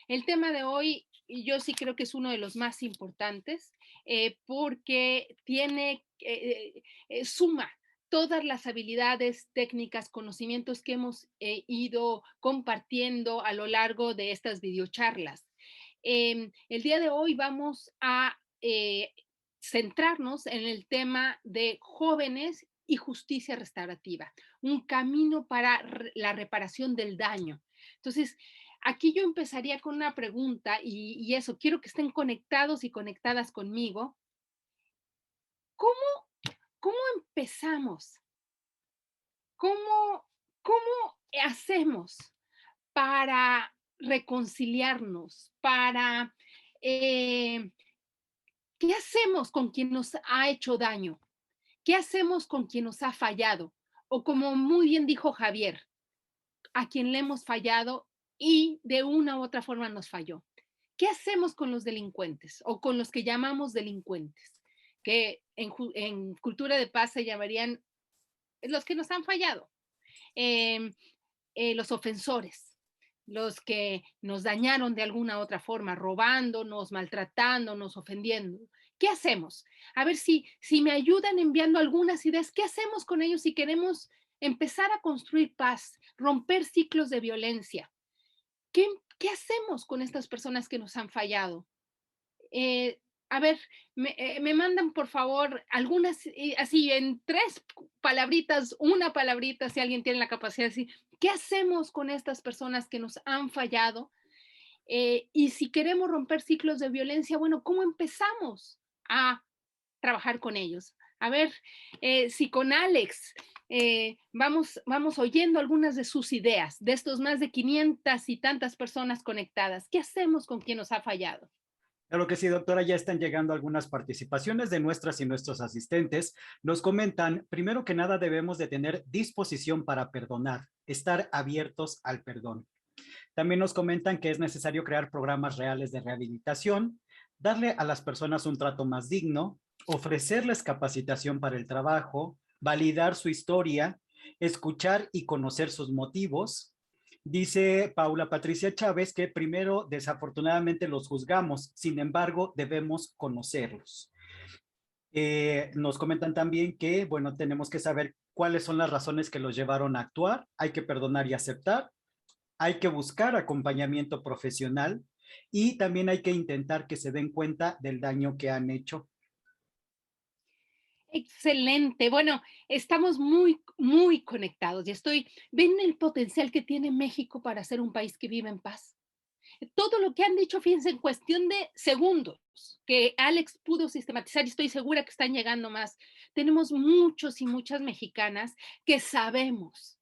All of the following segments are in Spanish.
El tema de hoy, yo sí creo que es uno de los más importantes, porque suma todas las habilidades, técnicas, conocimientos que hemos ido compartiendo a lo largo de estas videocharlas. El día de hoy vamos a centrarnos en el tema de jóvenes y justicia restaurativa, un camino para la reparación del daño. Entonces, aquí yo empezaría con una pregunta y eso, quiero que estén conectados y conectadas conmigo. ¿Cómo, cómo empezamos? ¿Cómo, cómo hacemos para reconciliarnos, eh, qué hacemos con quien nos ha hecho daño? ¿Qué hacemos con quien nos ha fallado? O como muy bien dijo Javier, a quien le hemos fallado y de una u otra forma nos falló. ¿Qué hacemos con los delincuentes o con los que llamamos delincuentes? Que en cultura de paz se llamarían los que nos han fallado, eh, los ofensores, los que nos dañaron de alguna otra forma, robándonos, maltratándonos, ofendiendo. ¿Qué hacemos? A ver si me ayudan enviando algunas ideas. ¿Qué hacemos con ellos si queremos empezar a construir paz, romper ciclos de violencia? ¿Qué, qué hacemos con estas personas que nos han fallado? Eh, a ver, me mandan por favor algunas, así en tres palabritas, una palabrita, si alguien tiene la capacidad de decir, ¿qué hacemos con estas personas que nos han fallado? Y si queremos romper ciclos de violencia, bueno, ¿cómo empezamos a trabajar con ellos? A ver, si con Alex vamos oyendo algunas de sus ideas, de estos más de 500 y tantas personas conectadas, ¿qué hacemos con quien nos ha fallado? Claro que sí, doctora, ya están llegando algunas participaciones de nuestras y nuestros asistentes. Nos comentan, primero que nada, debemos de tener disposición para perdonar, estar abiertos al perdón. También nos comentan que es necesario crear programas reales de rehabilitación, darle a las personas un trato más digno, ofrecerles capacitación para el trabajo, validar su historia, escuchar y conocer sus motivos. Dice Paula Patricia Chávez que primero desafortunadamente los juzgamos, sin embargo debemos conocerlos. Nos comentan también que, bueno, tenemos que saber cuáles son las razones que los llevaron a actuar, hay que perdonar y aceptar, hay que buscar acompañamiento profesional y también hay que intentar que se den cuenta del daño que han hecho. Excelente. Bueno, estamos muy, muy conectados y ven el potencial que tiene México para ser un país que vive en paz. Todo lo que han dicho, fíjense, en cuestión de segundos, que Alex pudo sistematizar y estoy segura que están llegando más. Tenemos muchos y muchas mexicanas que sabemos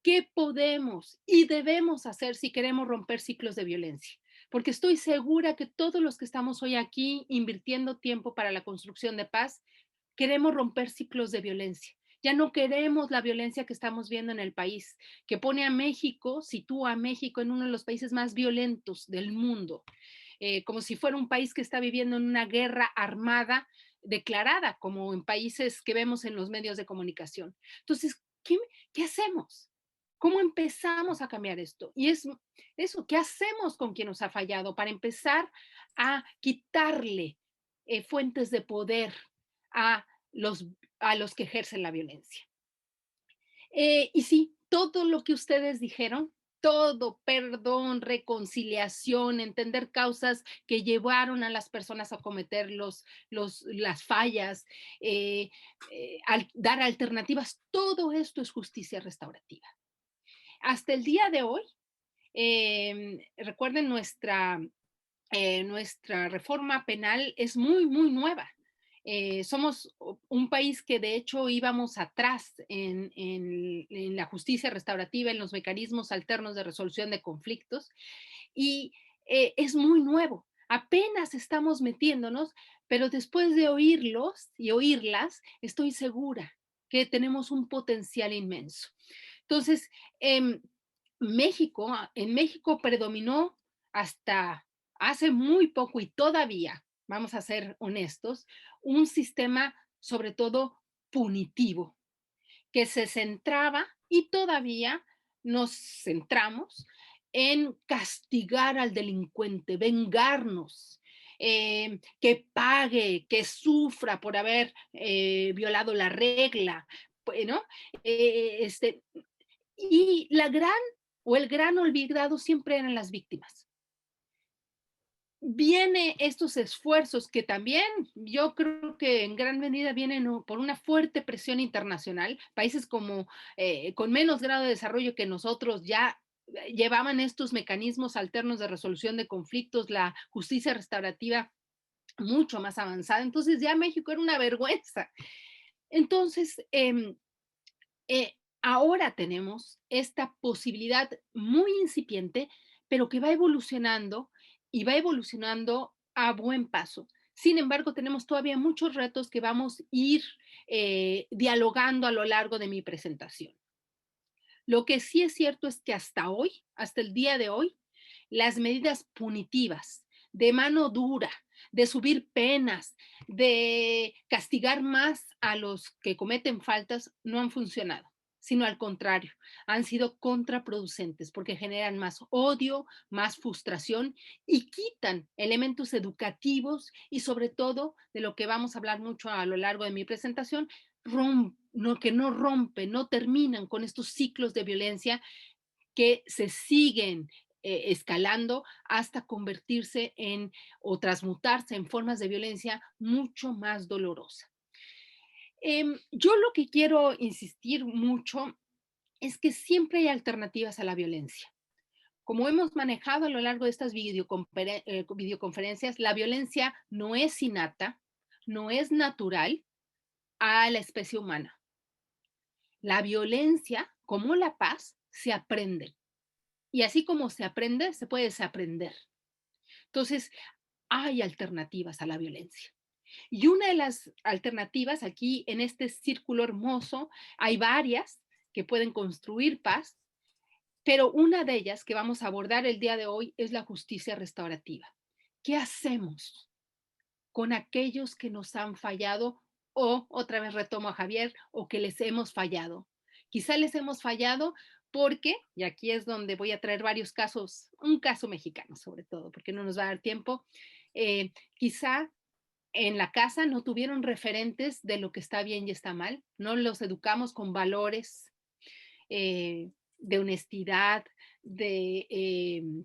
qué podemos y debemos hacer si queremos romper ciclos de violencia. Porque estoy segura que todos los que estamos hoy aquí invirtiendo tiempo para la construcción de paz, queremos romper ciclos de violencia. Ya no queremos la violencia que estamos viendo en el país, que pone a México, sitúa a México en uno de los países más violentos del mundo, como si fuera un país que está viviendo en una guerra armada declarada, como en países que vemos en los medios de comunicación. Entonces, ¿qué hacemos? ¿Cómo empezamos a cambiar esto? Y es eso, ¿qué hacemos con quien nos ha fallado para empezar a quitarle fuentes de poder a los, a los que ejercen la violencia? Y sí, todo lo que ustedes dijeron, todo, perdón, reconciliación, entender causas que llevaron a las personas a cometer las fallas, eh, dar alternativas, todo esto es justicia restaurativa. Hasta el día de hoy, recuerden, nuestra reforma penal es muy, muy nueva. Somos un país que de hecho íbamos atrás en la justicia restaurativa, en los mecanismos alternos de resolución de conflictos, y es muy nuevo. Apenas estamos metiéndonos, pero después de oírlos y oírlas, estoy segura que tenemos un potencial inmenso. Entonces, en México predominó hasta hace muy poco y todavía, vamos a ser honestos, un sistema sobre todo punitivo, que se centraba y todavía nos centramos en castigar al delincuente, vengarnos, que pague, que sufra por haber violado la regla, ¿no? Este, y la gran o el gran olvidado siempre eran las víctimas. Viene estos esfuerzos que también yo creo que en gran medida vienen por una fuerte presión internacional. Países como con menos grado de desarrollo que nosotros ya llevaban estos mecanismos alternos de resolución de conflictos, la justicia restaurativa mucho más avanzada. Entonces ya México era una vergüenza. Entonces, ahora tenemos esta posibilidad muy incipiente, pero que va evolucionando y va evolucionando a buen paso. Sin embargo, tenemos todavía muchos retos que vamos a ir dialogando a lo largo de mi presentación. Lo que sí es cierto es que hasta hoy, hasta el día de hoy, las medidas punitivas, de mano dura, de subir penas, de castigar más a los que cometen faltas, no han funcionado, sino al contrario, han sido contraproducentes porque generan más odio, más frustración y quitan elementos educativos y sobre todo de lo que vamos a hablar mucho a lo largo de mi presentación, que no rompen, no terminan con estos ciclos de violencia que se siguen escalando hasta convertirse en o transmutarse en formas de violencia mucho más dolorosa. Yo lo que quiero insistir mucho es que siempre hay alternativas a la violencia. Como hemos manejado a lo largo de estas videoconferencias, la violencia no es innata, no es natural a la especie humana. La violencia, como la paz, se aprende. Y así como se aprende, se puede desaprender. Entonces, hay alternativas a la violencia. Y una de las alternativas aquí en este círculo hermoso, hay varias que pueden construir paz, pero una de ellas que vamos a abordar el día de hoy es la justicia restaurativa. ¿Qué hacemos con aquellos que nos han fallado o, otra vez retomo a Javier, o que les hemos fallado? Quizá les hemos fallado porque, y aquí es donde voy a traer varios casos, un caso mexicano sobre todo, porque no nos va a dar tiempo, quizá en la casa no tuvieron referentes de lo que está bien y está mal, no los educamos con valores de honestidad, de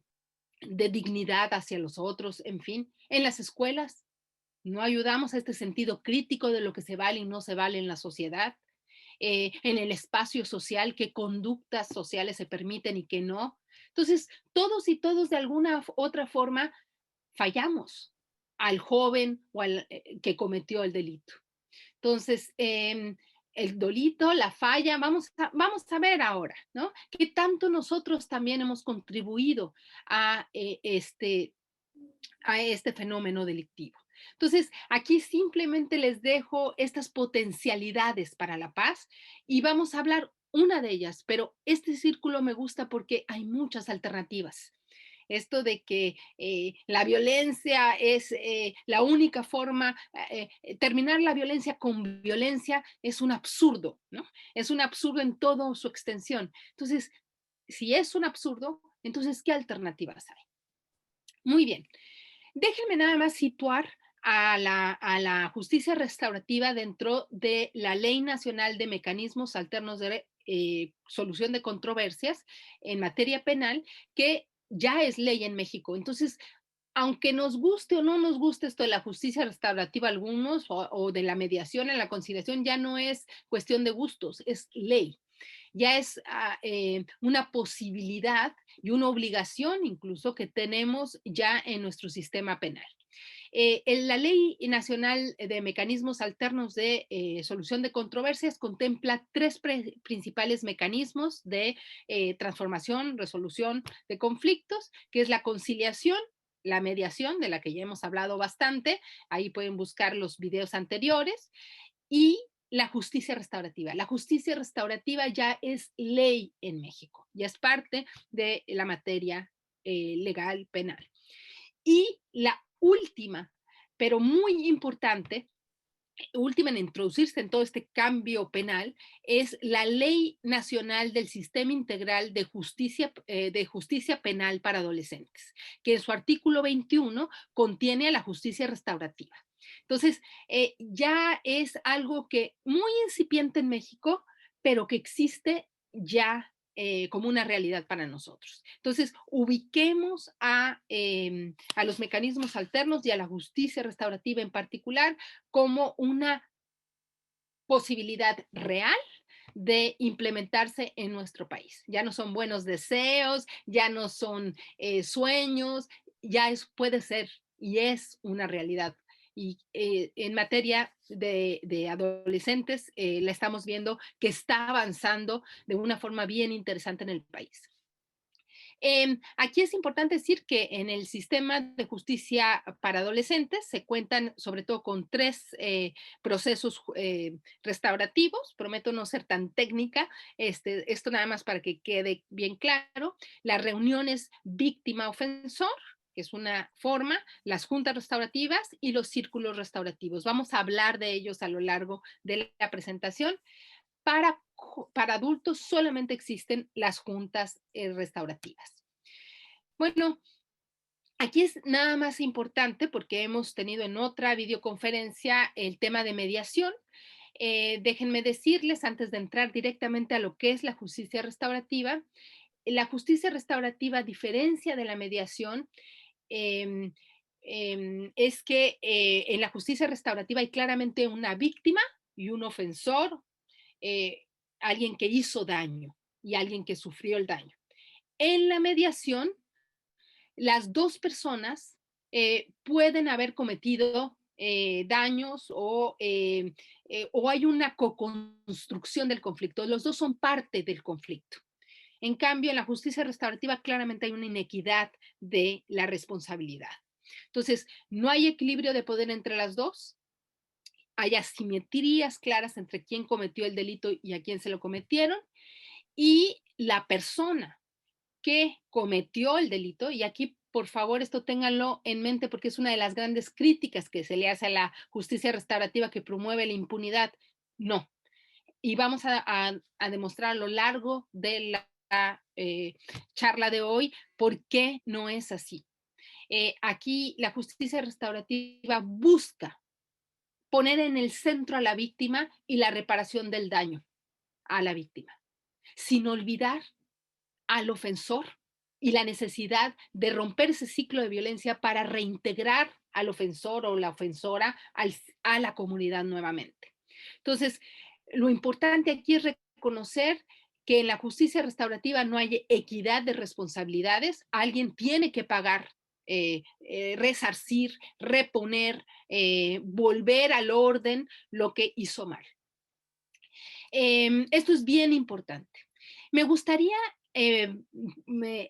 dignidad hacia los otros, en fin. En las escuelas no ayudamos a este sentido crítico de lo que se vale y no se vale en la sociedad. En el espacio social, qué conductas sociales se permiten y qué no. Entonces, todos y todos de alguna otra forma fallamos al joven o al que cometió el delito. Entonces, el dolito, la falla, vamos a ver ahora, ¿no? ¿Qué tanto nosotros también hemos contribuido a, a este fenómeno delictivo? Entonces, aquí simplemente les dejo estas potencialidades para la paz y vamos a hablar una de ellas, pero este círculo me gusta porque hay muchas alternativas. Esto de que la violencia es la única forma, terminar la violencia con violencia es un absurdo, ¿no? Es un absurdo en toda su extensión. Entonces, si es un absurdo, entonces, ¿qué alternativas hay? Muy bien. Déjenme nada más situar a la justicia restaurativa dentro de la Ley Nacional de Mecanismos Alternos de Solución de Controversias en materia penal, que ya es ley en México. Entonces, aunque nos guste o no nos guste esto de la justicia restaurativa a algunos o de la mediación en la conciliación, ya no es cuestión de gustos, es ley. Ya es una posibilidad y una obligación incluso que tenemos ya en nuestro sistema penal. En la Ley Nacional de Mecanismos Alternos de Solución de Controversias contempla tres principales mecanismos de transformación, resolución de conflictos, que es la conciliación, la mediación, de la que ya hemos hablado bastante, ahí pueden buscar los videos anteriores, y la justicia restaurativa. La justicia restaurativa ya es ley en México, ya es parte de la materia legal penal. Y la última, pero muy importante, última en introducirse en todo este cambio penal es la Ley Nacional del Sistema Integral de Justicia Penal para Adolescentes, que en su artículo 21 contiene a la justicia restaurativa. Entonces, ya es algo que muy incipiente en México, pero que existe ya como una realidad para nosotros. Entonces, ubiquemos a los mecanismos alternos y a la justicia restaurativa en particular como una posibilidad real de implementarse en nuestro país. Ya no son buenos deseos, ya no son sueños, puede ser y es una realidad. Y en materia de adolescentes, la estamos viendo que está avanzando de una forma bien interesante en el país. Aquí es importante decir que en el sistema de justicia para adolescentes se cuentan sobre todo con tres procesos restaurativos. Prometo no ser tan técnica, esto nada más para que quede bien claro. Las reuniones víctima-ofensor, que es una forma, las juntas restaurativas y los círculos restaurativos. Vamos a hablar de ellos a lo largo de la presentación. Para, para adultos solamente existen las juntas restaurativas. Bueno, aquí es nada más importante porque hemos tenido en otra videoconferencia el tema de mediación. Déjenme decirles, antes de entrar directamente a lo que es la justicia restaurativa, a diferencia de la mediación, eh, es que en la justicia restaurativa hay claramente una víctima y un ofensor, eh, alguien que hizo daño y alguien que sufrió el daño. En la mediación, las dos personas pueden haber cometido daños o hay una co-construcción del conflicto. Los dos son parte del conflicto. En cambio, en la justicia restaurativa claramente hay una inequidad de la responsabilidad. Entonces, no hay equilibrio de poder entre las dos, hay asimetrías claras entre quién cometió el delito y a quién se lo cometieron, y la persona que cometió el delito, y aquí por favor esto ténganlo en mente porque es una de las grandes críticas que se le hace a la justicia restaurativa que promueve la impunidad. No. Y vamos a demostrar a lo largo de la charla de hoy por qué no es así. Aquí la justicia restaurativa busca poner en el centro a la víctima y la reparación del daño a la víctima, sin olvidar al ofensor y la necesidad de romper ese ciclo de violencia para reintegrar al ofensor o la ofensora a la comunidad nuevamente. Entonces, lo importante aquí es reconocer que en la justicia restaurativa no hay equidad de responsabilidades, alguien tiene que pagar, resarcir, reponer, volver al orden lo que hizo mal. Esto es bien importante. Me gustaría,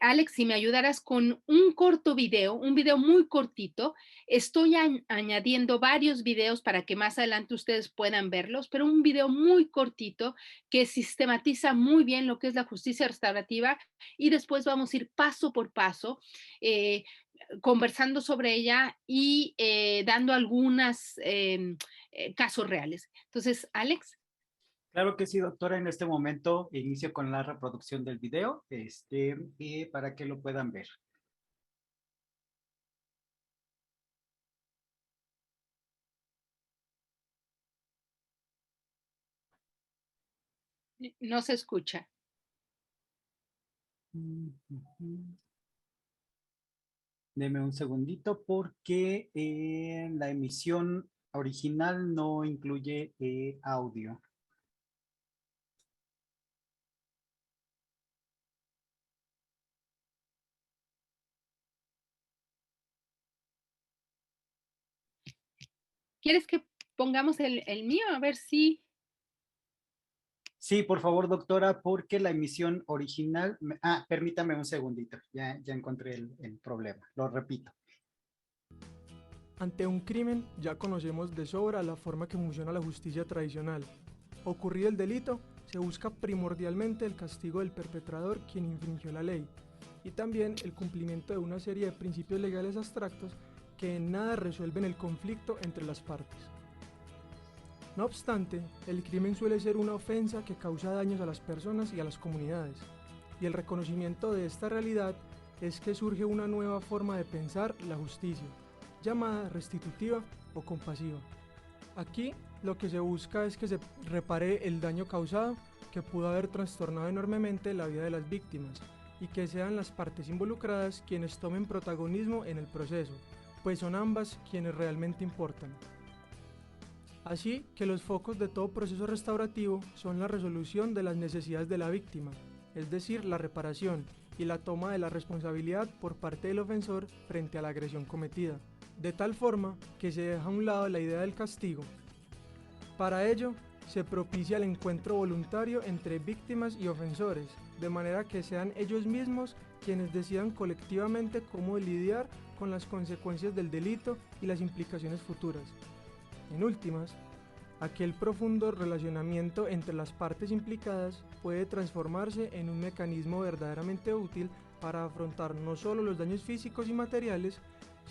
Alex, si me ayudaras con un corto video, un video muy cortito. Estoy añadiendo varios videos para que más adelante ustedes puedan verlos, pero un video muy cortito que sistematiza muy bien lo que es la justicia restaurativa y después vamos a ir paso por paso, conversando sobre ella y dando algunos casos reales. Entonces, Alex. Claro que sí, doctora. En este momento inicio con la reproducción del video, para que lo puedan ver. No se escucha. Deme un segundito porque la emisión original no incluye audio. ¿Quieres que pongamos el mío? A ver si... Sí, por favor, doctora, porque la emisión original... permítame un segundito. Ya encontré el problema. Lo repito. Ante un crimen, ya conocemos de sobra la forma que funciona la justicia tradicional. Ocurrido el delito, se busca primordialmente el castigo del perpetrador quien infringió la ley, y también el cumplimiento de una serie de principios legales abstractos que en nada resuelven el conflicto entre las partes. No obstante, el crimen suele ser una ofensa que causa daños a las personas y a las comunidades, y el reconocimiento de esta realidad es que surge una nueva forma de pensar la justicia, llamada restitutiva o compasiva. Aquí lo que se busca es que se repare el daño causado que pudo haber trastornado enormemente la vida de las víctimas y que sean las partes involucradas quienes tomen protagonismo en el proceso, pues son ambas quienes realmente importan. Así que los focos de todo proceso restaurativo son la resolución de las necesidades de la víctima, es decir, la reparación y la toma de la responsabilidad por parte del ofensor frente a la agresión cometida, de tal forma que se deja a un lado la idea del castigo. Para ello, se propicia el encuentro voluntario entre víctimas y ofensores, de manera que sean ellos mismos quienes decidan colectivamente cómo lidiar con las consecuencias del delito y las implicaciones futuras. En últimas, aquel profundo relacionamiento entre las partes implicadas puede transformarse en un mecanismo verdaderamente útil para afrontar no solo los daños físicos y materiales,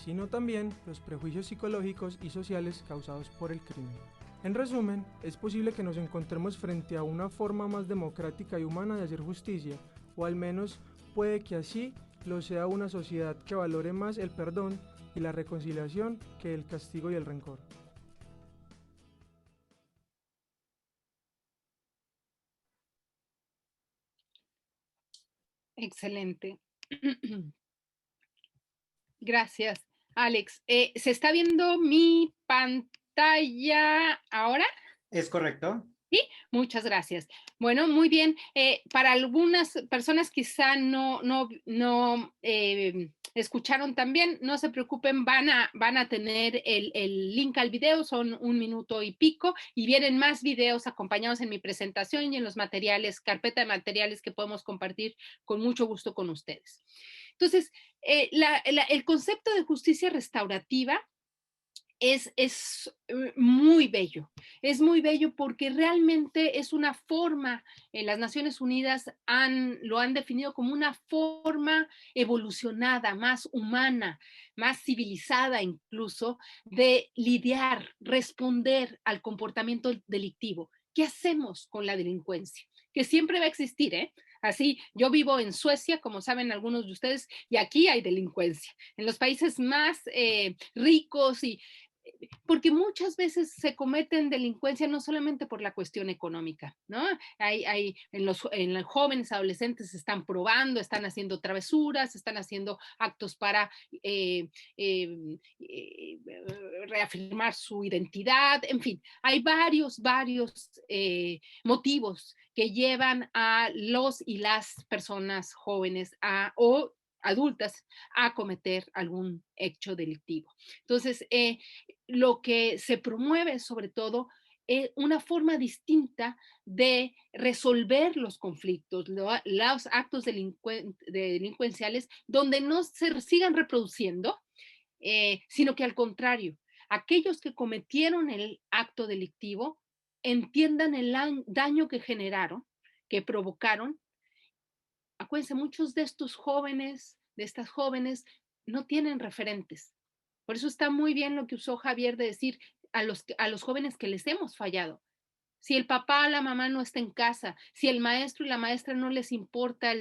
sino también los prejuicios psicológicos y sociales causados por el crimen. En resumen, es posible que nos encontremos frente a una forma más democrática y humana de hacer justicia, o al menos puede que así lo sea una sociedad que valore más el perdón y la reconciliación que el castigo y el rencor. Excelente. Gracias, Alex. ¿Se está viendo mi pantalla ahora? ¿Es correcto? Sí, muchas gracias. Bueno, muy bien. Para algunas personas quizá no escucharon también, no se preocupen, van a tener el link al video, son 1 minuto y pico, y vienen más videos acompañados en mi presentación y en los materiales, carpeta de materiales que podemos compartir con mucho gusto con ustedes. Entonces, el concepto de justicia restaurativa es muy bello. Es muy bello porque realmente es una forma, las Naciones Unidas lo han definido como una forma evolucionada, más humana, más civilizada incluso, de lidiar, responder al comportamiento delictivo. ¿Qué hacemos con la delincuencia? Que siempre va a existir, ¿eh? Así, yo vivo en Suecia, como saben algunos de ustedes, y aquí hay delincuencia. En los países más ricos y porque muchas veces se cometen delincuencia no solamente por la cuestión económica, ¿no? En los jóvenes adolescentes están probando, están haciendo travesuras, están haciendo actos para reafirmar su identidad, en fin, hay varios motivos que llevan a los y las personas jóvenes o adultas a cometer algún hecho delictivo. Entonces, lo que se promueve sobre todo es una forma distinta de resolver los conflictos, los actos delincuenciales, donde no se sigan reproduciendo, sino que al contrario, aquellos que cometieron el acto delictivo entiendan el daño que generaron, que provocaron. Acuérdense, muchos de estos jóvenes, de estas jóvenes, no tienen referentes. Por eso está muy bien lo que usó Javier de decir a los jóvenes que les hemos fallado. Si el papá o la mamá no está en casa, si el maestro y la maestra no les importa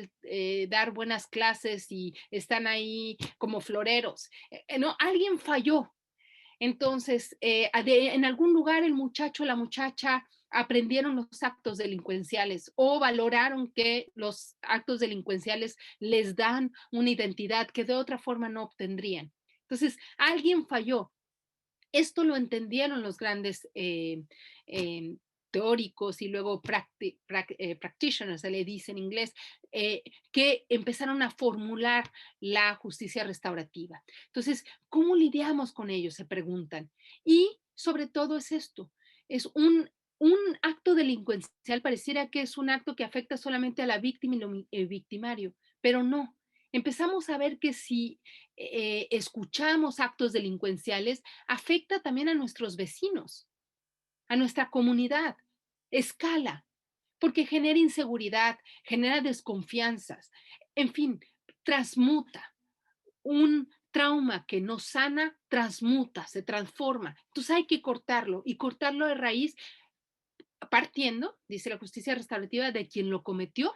dar buenas clases y están ahí como floreros, no, alguien falló. Entonces, en algún lugar el muchacho o la muchacha aprendieron los actos delincuenciales o valoraron que los actos delincuenciales les dan una identidad que de otra forma no obtendrían. Entonces, alguien falló. Esto lo entendieron los grandes teóricos y luego practitioners, se le dice en inglés, que empezaron a formular la justicia restaurativa. Entonces, ¿cómo lidiamos con ellos? Se preguntan. Y sobre todo es esto, es un acto delincuencial, pareciera que es un acto que afecta solamente a la víctima y el victimario, pero no. Empezamos a ver que si escuchamos actos delincuenciales, afecta también a nuestros vecinos, a nuestra comunidad, escala, porque genera inseguridad, genera desconfianzas, en fin, transmuta un trauma que no sana transmuta, se transforma. Entonces hay que cortarlo y cortarlo de raíz partiendo, dice la justicia restaurativa, de quien lo cometió,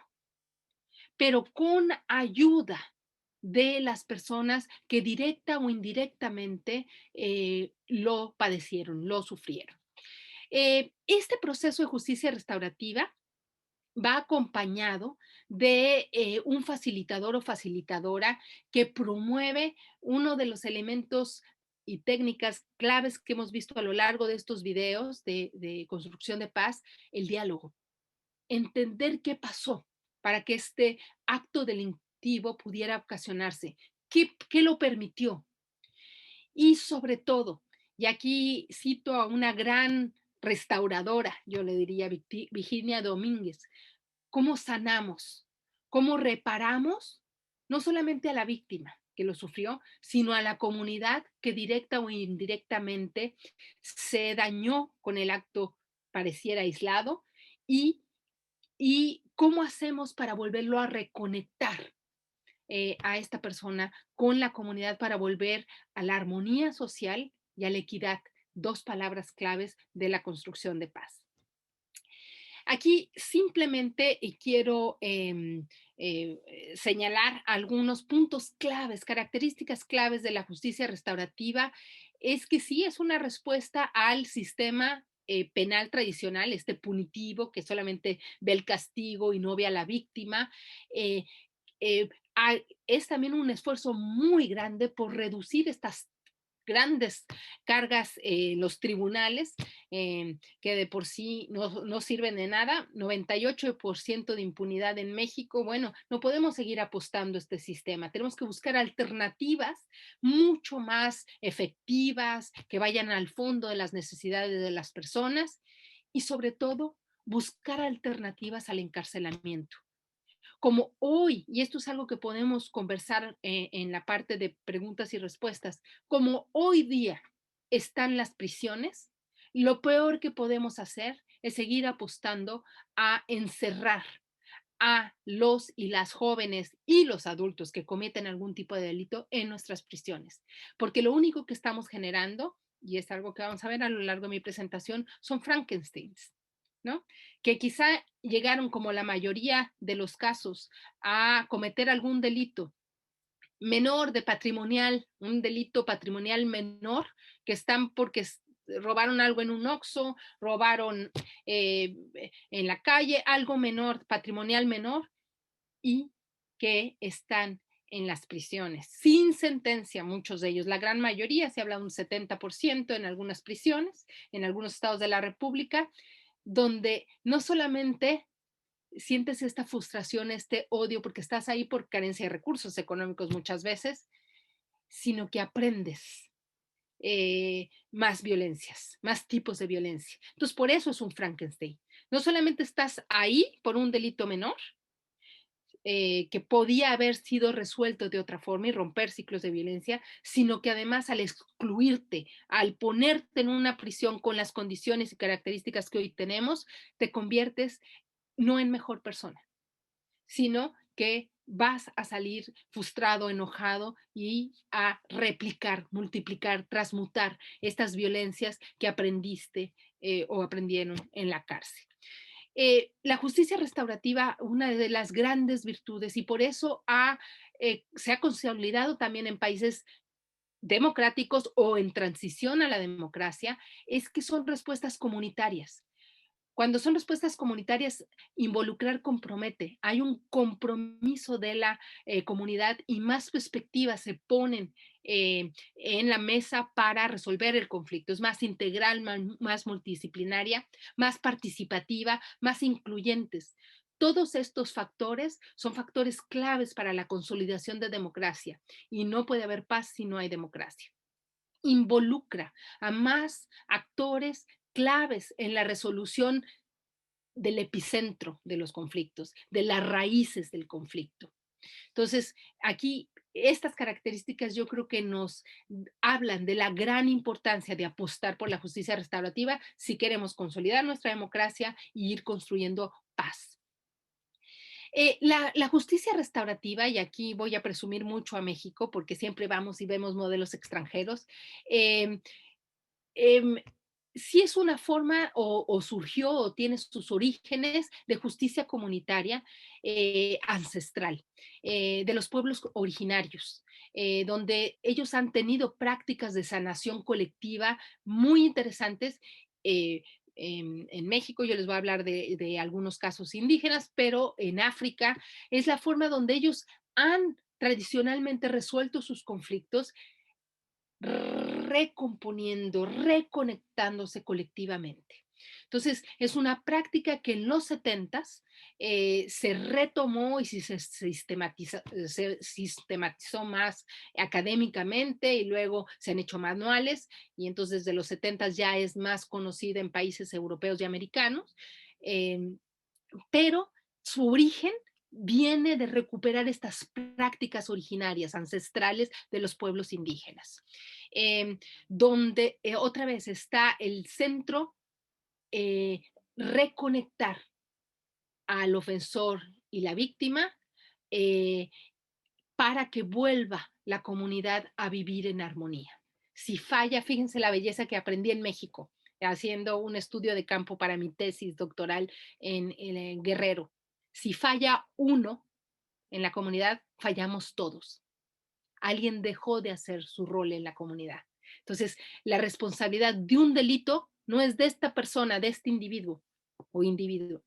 pero con ayuda de las personas que directa o indirectamente lo padecieron, lo sufrieron. Este proceso de justicia restaurativa va acompañado de un facilitador o facilitadora que promueve uno de los elementos y técnicas claves que hemos visto a lo largo de estos videos de construcción de paz, el diálogo. Entender qué pasó para que este acto delictivo pudiera ocasionarse, qué lo permitió. Y sobre todo, y aquí cito a una gran restauradora, yo le diría Virginia Domínguez, cómo sanamos, cómo reparamos no solamente a la víctima que lo sufrió, sino a la comunidad que directa o indirectamente se dañó con el acto pareciera aislado y, y cómo hacemos para volverlo a reconectar a esta persona con la comunidad para volver a la armonía social y a la equidad, dos palabras claves de la construcción de paz. Aquí simplemente quiero señalar algunos puntos claves, características claves de la justicia restaurativa. Es que sí, es una respuesta al sistema penal tradicional, este punitivo que solamente ve el castigo y no ve a la víctima. Eh, eh, es también un esfuerzo muy grande por reducir estas grandes cargas los tribunales, que de por sí no sirven de nada, 98% de impunidad en México. Bueno, no podemos seguir apostando a este sistema, tenemos que buscar alternativas mucho más efectivas, que vayan al fondo de las necesidades de las personas y sobre todo buscar alternativas al encarcelamiento como hoy, y esto es algo que podemos conversar en la parte de preguntas y respuestas, como hoy día están las prisiones, lo peor que podemos hacer es seguir apostando a encerrar a los y las jóvenes y los adultos que cometen algún tipo de delito en nuestras prisiones, porque lo único que estamos generando, y es algo que vamos a ver a lo largo de mi presentación, son Frankensteins, ¿no? Que quizá llegaron, como la mayoría de los casos, a cometer algún delito menor de patrimonial, un delito patrimonial menor, que están porque robaron algo en un Oxxo, robaron en la calle, algo menor, patrimonial menor, y que están en las prisiones, sin sentencia, muchos de ellos, la gran mayoría, se habla de un 70% en algunas prisiones, en algunos estados de la República, donde no solamente sientes esta frustración, este odio, porque estás ahí por carencia de recursos económicos muchas veces, sino que aprendes más violencias, más tipos de violencia. Entonces, por eso es un Frankenstein. No solamente estás ahí por un delito menor, que podía haber sido resuelto de otra forma y romper ciclos de violencia, sino que además al excluirte, al ponerte en una prisión con las condiciones y características que hoy tenemos, te conviertes no en mejor persona, sino que vas a salir frustrado, enojado y a replicar, multiplicar, transmutar estas violencias que aprendiste o aprendieron en la cárcel. La justicia restaurativa, una de las grandes virtudes, y por eso se ha consolidado también en países democráticos o en transición a la democracia, es que son respuestas comunitarias. Cuando son respuestas comunitarias, involucrar compromete. Hay un compromiso de la comunidad y más perspectivas se ponen en la mesa para resolver el conflicto. Es más integral, más multidisciplinaria, más participativa, más incluyentes. Todos estos factores son factores claves para la consolidación de democracia y no puede haber paz si no hay democracia. Involucra a más actores claves en la resolución del epicentro de los conflictos, de las raíces del conflicto. Entonces, aquí estas características yo creo que nos hablan de la gran importancia de apostar por la justicia restaurativa si queremos consolidar nuestra democracia y ir construyendo paz. La justicia restaurativa, y aquí voy a presumir mucho a México, porque siempre vamos y vemos modelos extranjeros, em, em, sí es una forma o surgió o tiene sus orígenes de justicia comunitaria ancestral, de los pueblos originarios, donde ellos han tenido prácticas de sanación colectiva muy interesantes. En México yo les voy a hablar de algunos casos indígenas, pero en África es la forma donde ellos han tradicionalmente resuelto sus conflictos recomponiendo, reconectándose colectivamente. Entonces, es una práctica que en los setentas se retomó y se sistematizó más académicamente y luego se han hecho manuales y entonces desde los setentas ya es más conocida en países europeos y americanos. Eh, pero su origen viene de recuperar estas prácticas originarias, ancestrales de los pueblos indígenas, donde otra vez está el centro, eh, reconectar al ofensor y la víctima eh, para que vuelva la comunidad a vivir en armonía. Si falla, fíjense la belleza que aprendí en México, haciendo un estudio de campo para mi tesis doctoral en Guerrero. Si falla uno en la comunidad, fallamos todos. Alguien dejó de hacer su rol en la comunidad. Entonces, la responsabilidad de un delito no es de esta persona, de este individuo o individuo,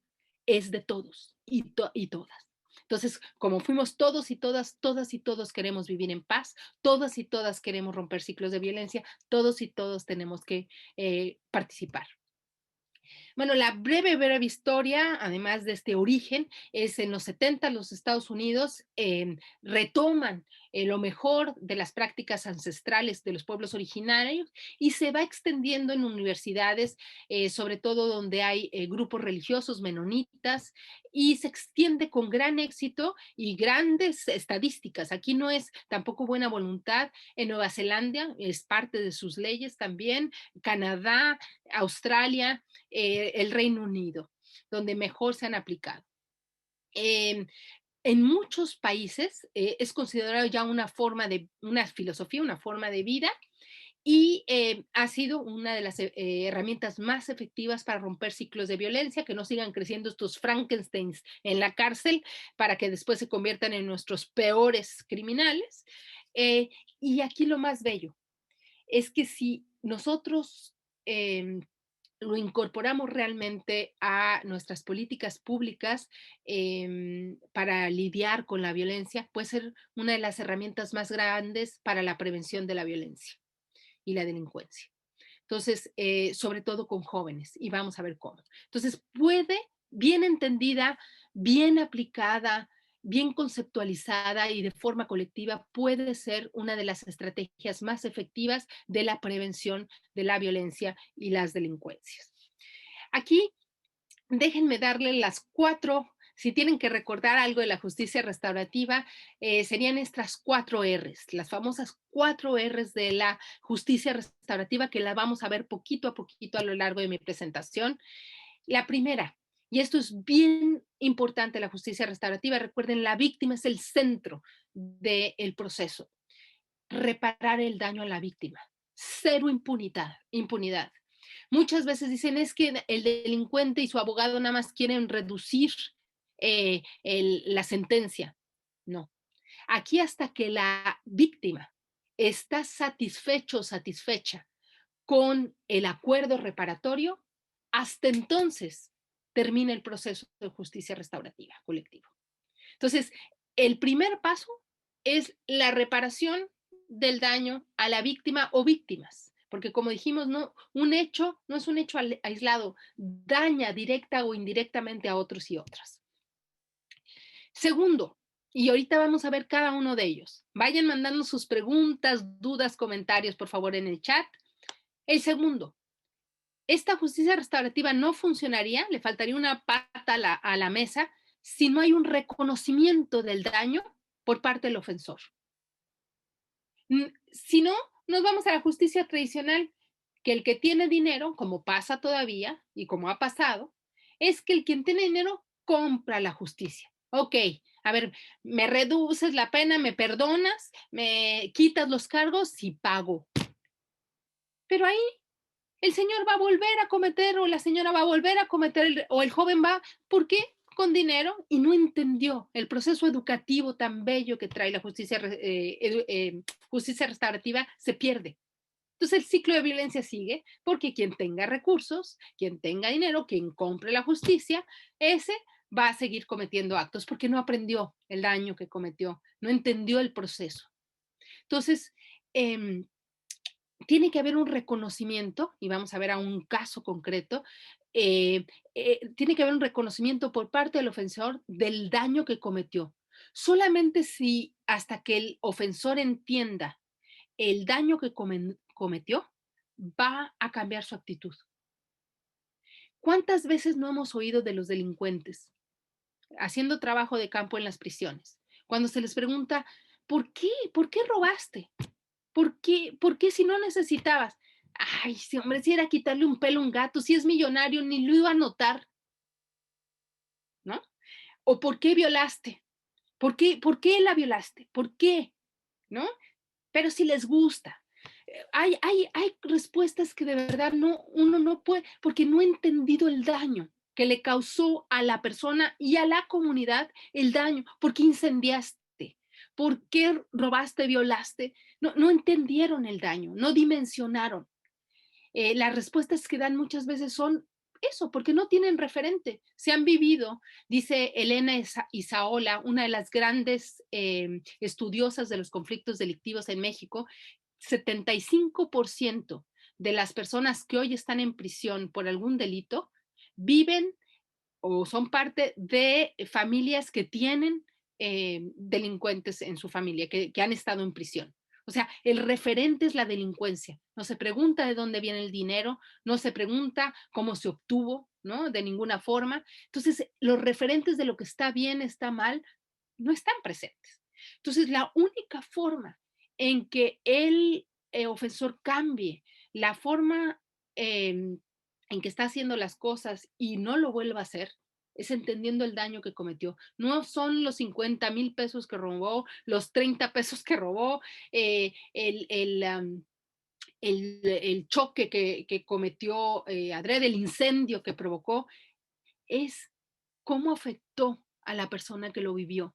es de todos y todas. Entonces, como fuimos todos y todas, todas y todos queremos vivir en paz, todas y todas queremos romper ciclos de violencia, todos y todos tenemos que participar. Bueno, la breve historia, además de este origen, es en los 70 los Estados Unidos retoman lo mejor de las prácticas ancestrales de los pueblos originarios y se va extendiendo en universidades, sobre todo donde hay grupos religiosos menonitas, y se extiende con gran éxito y grandes estadísticas. Aquí no es tampoco buena voluntad. En Nueva Zelanda es parte de sus leyes también, Canadá, Australia, el Reino Unido, donde mejor se han aplicado. En muchos países es considerado ya una forma de, una filosofía, una forma de vida, y ha sido una de las herramientas más efectivas para romper ciclos de violencia, que no sigan creciendo estos Frankensteins en la cárcel para que después se conviertan en nuestros peores criminales. Y aquí lo más bello es que si nosotros lo incorporamos realmente a nuestras políticas públicas para lidiar con la violencia, puede ser una de las herramientas más grandes para la prevención de la violencia y la delincuencia. Entonces, sobre todo con jóvenes, y vamos a ver cómo. Entonces, puede, bien entendida, bien aplicada, bien conceptualizada y de forma colectiva, puede ser una de las estrategias más efectivas de la prevención de la violencia y las delincuencias. Aquí, déjenme darle las 4, si tienen que recordar algo de la justicia restaurativa, serían estas 4 R's, las famosas 4 R's de la justicia restaurativa, que la vamos a ver poquito a poquito a lo largo de mi presentación. La primera, y esto es bien importante, la justicia restaurativa, recuerden, la víctima es el centro del proceso. Reparar el daño a la víctima. Cero impunidad. Muchas veces dicen es que el delincuente y su abogado nada más quieren reducir la sentencia. No. Aquí hasta que la víctima está satisfecho o satisfecha con el acuerdo reparatorio, hasta entonces termina el proceso de justicia restaurativa colectivo. Entonces, el primer paso es la reparación del daño a la víctima o víctimas, porque como dijimos, no, un hecho no es un hecho aislado, daña directa o indirectamente a otros y otras. Segundo, y ahorita vamos a ver cada uno de ellos. Vayan mandando sus preguntas, dudas, comentarios, por favor, en el chat. El segundo, esta justicia restaurativa no funcionaría, le faltaría una pata a la mesa si no hay un reconocimiento del daño por parte del ofensor. Si no, nos vamos a la justicia tradicional, que el que tiene dinero, como pasa todavía y como ha pasado, es que el quien tiene dinero compra la justicia. Ok, a ver, me reduces la pena, me perdonas, me quitas los cargos y pago. Pero ahí el señor va a volver a cometer o la señora va a volver a cometer o el joven va, ¿por qué? Con dinero y no entendió el proceso educativo tan bello que trae la justicia, justicia restaurativa, se pierde. Entonces el ciclo de violencia sigue porque quien tenga recursos, quien tenga dinero, quien compre la justicia, ese va a seguir cometiendo actos porque no aprendió el daño que cometió, no entendió el proceso. Entonces, eh, tiene que haber un reconocimiento, y vamos a ver a un caso concreto, eh, tiene que haber un reconocimiento por parte del ofensor del daño que cometió. Solamente si hasta que el ofensor entienda el daño que cometió, va a cambiar su actitud. ¿Cuántas veces no hemos oído de los delincuentes haciendo trabajo de campo en las prisiones? Cuando se les pregunta, ¿por qué? ¿Por qué robaste? ¿Por qué si no necesitabas? Ay, sí, hombre, si era quitarle un pelo a un gato, si es millonario, ni lo iba a notar, ¿no? ¿O por qué violaste? Por qué la violaste? ¿Por qué? ¿No? Pero si les gusta. Hay respuestas que de verdad no, uno no puede, porque no ha entendido el daño que le causó a la persona y a la comunidad el daño. ¿Por qué incendiaste? ¿Por qué robaste, violaste? No, no entendieron el daño, no dimensionaron. Las respuestas que dan muchas veces son eso, porque no tienen referente. Se han vivido, dice Elena Isaola, una de las grandes estudiosas de los conflictos delictivos en México, 75% de las personas que hoy están en prisión por algún delito viven o son parte de familias que tienen delincuentes en su familia, que han estado en prisión. O sea, el referente es la delincuencia. No se pregunta de dónde viene el dinero, no se pregunta cómo se obtuvo, ¿no? De ninguna forma. Entonces, los referentes de lo que está bien, está mal, no están presentes. Entonces, la única forma en que el ofensor cambie la forma en que está haciendo las cosas y no lo vuelva a hacer, es entendiendo el daño que cometió. No son los 50,000 pesos que robó, los 30 pesos que robó, el choque que cometió adrede, el incendio que provocó, es cómo afectó a la persona que lo vivió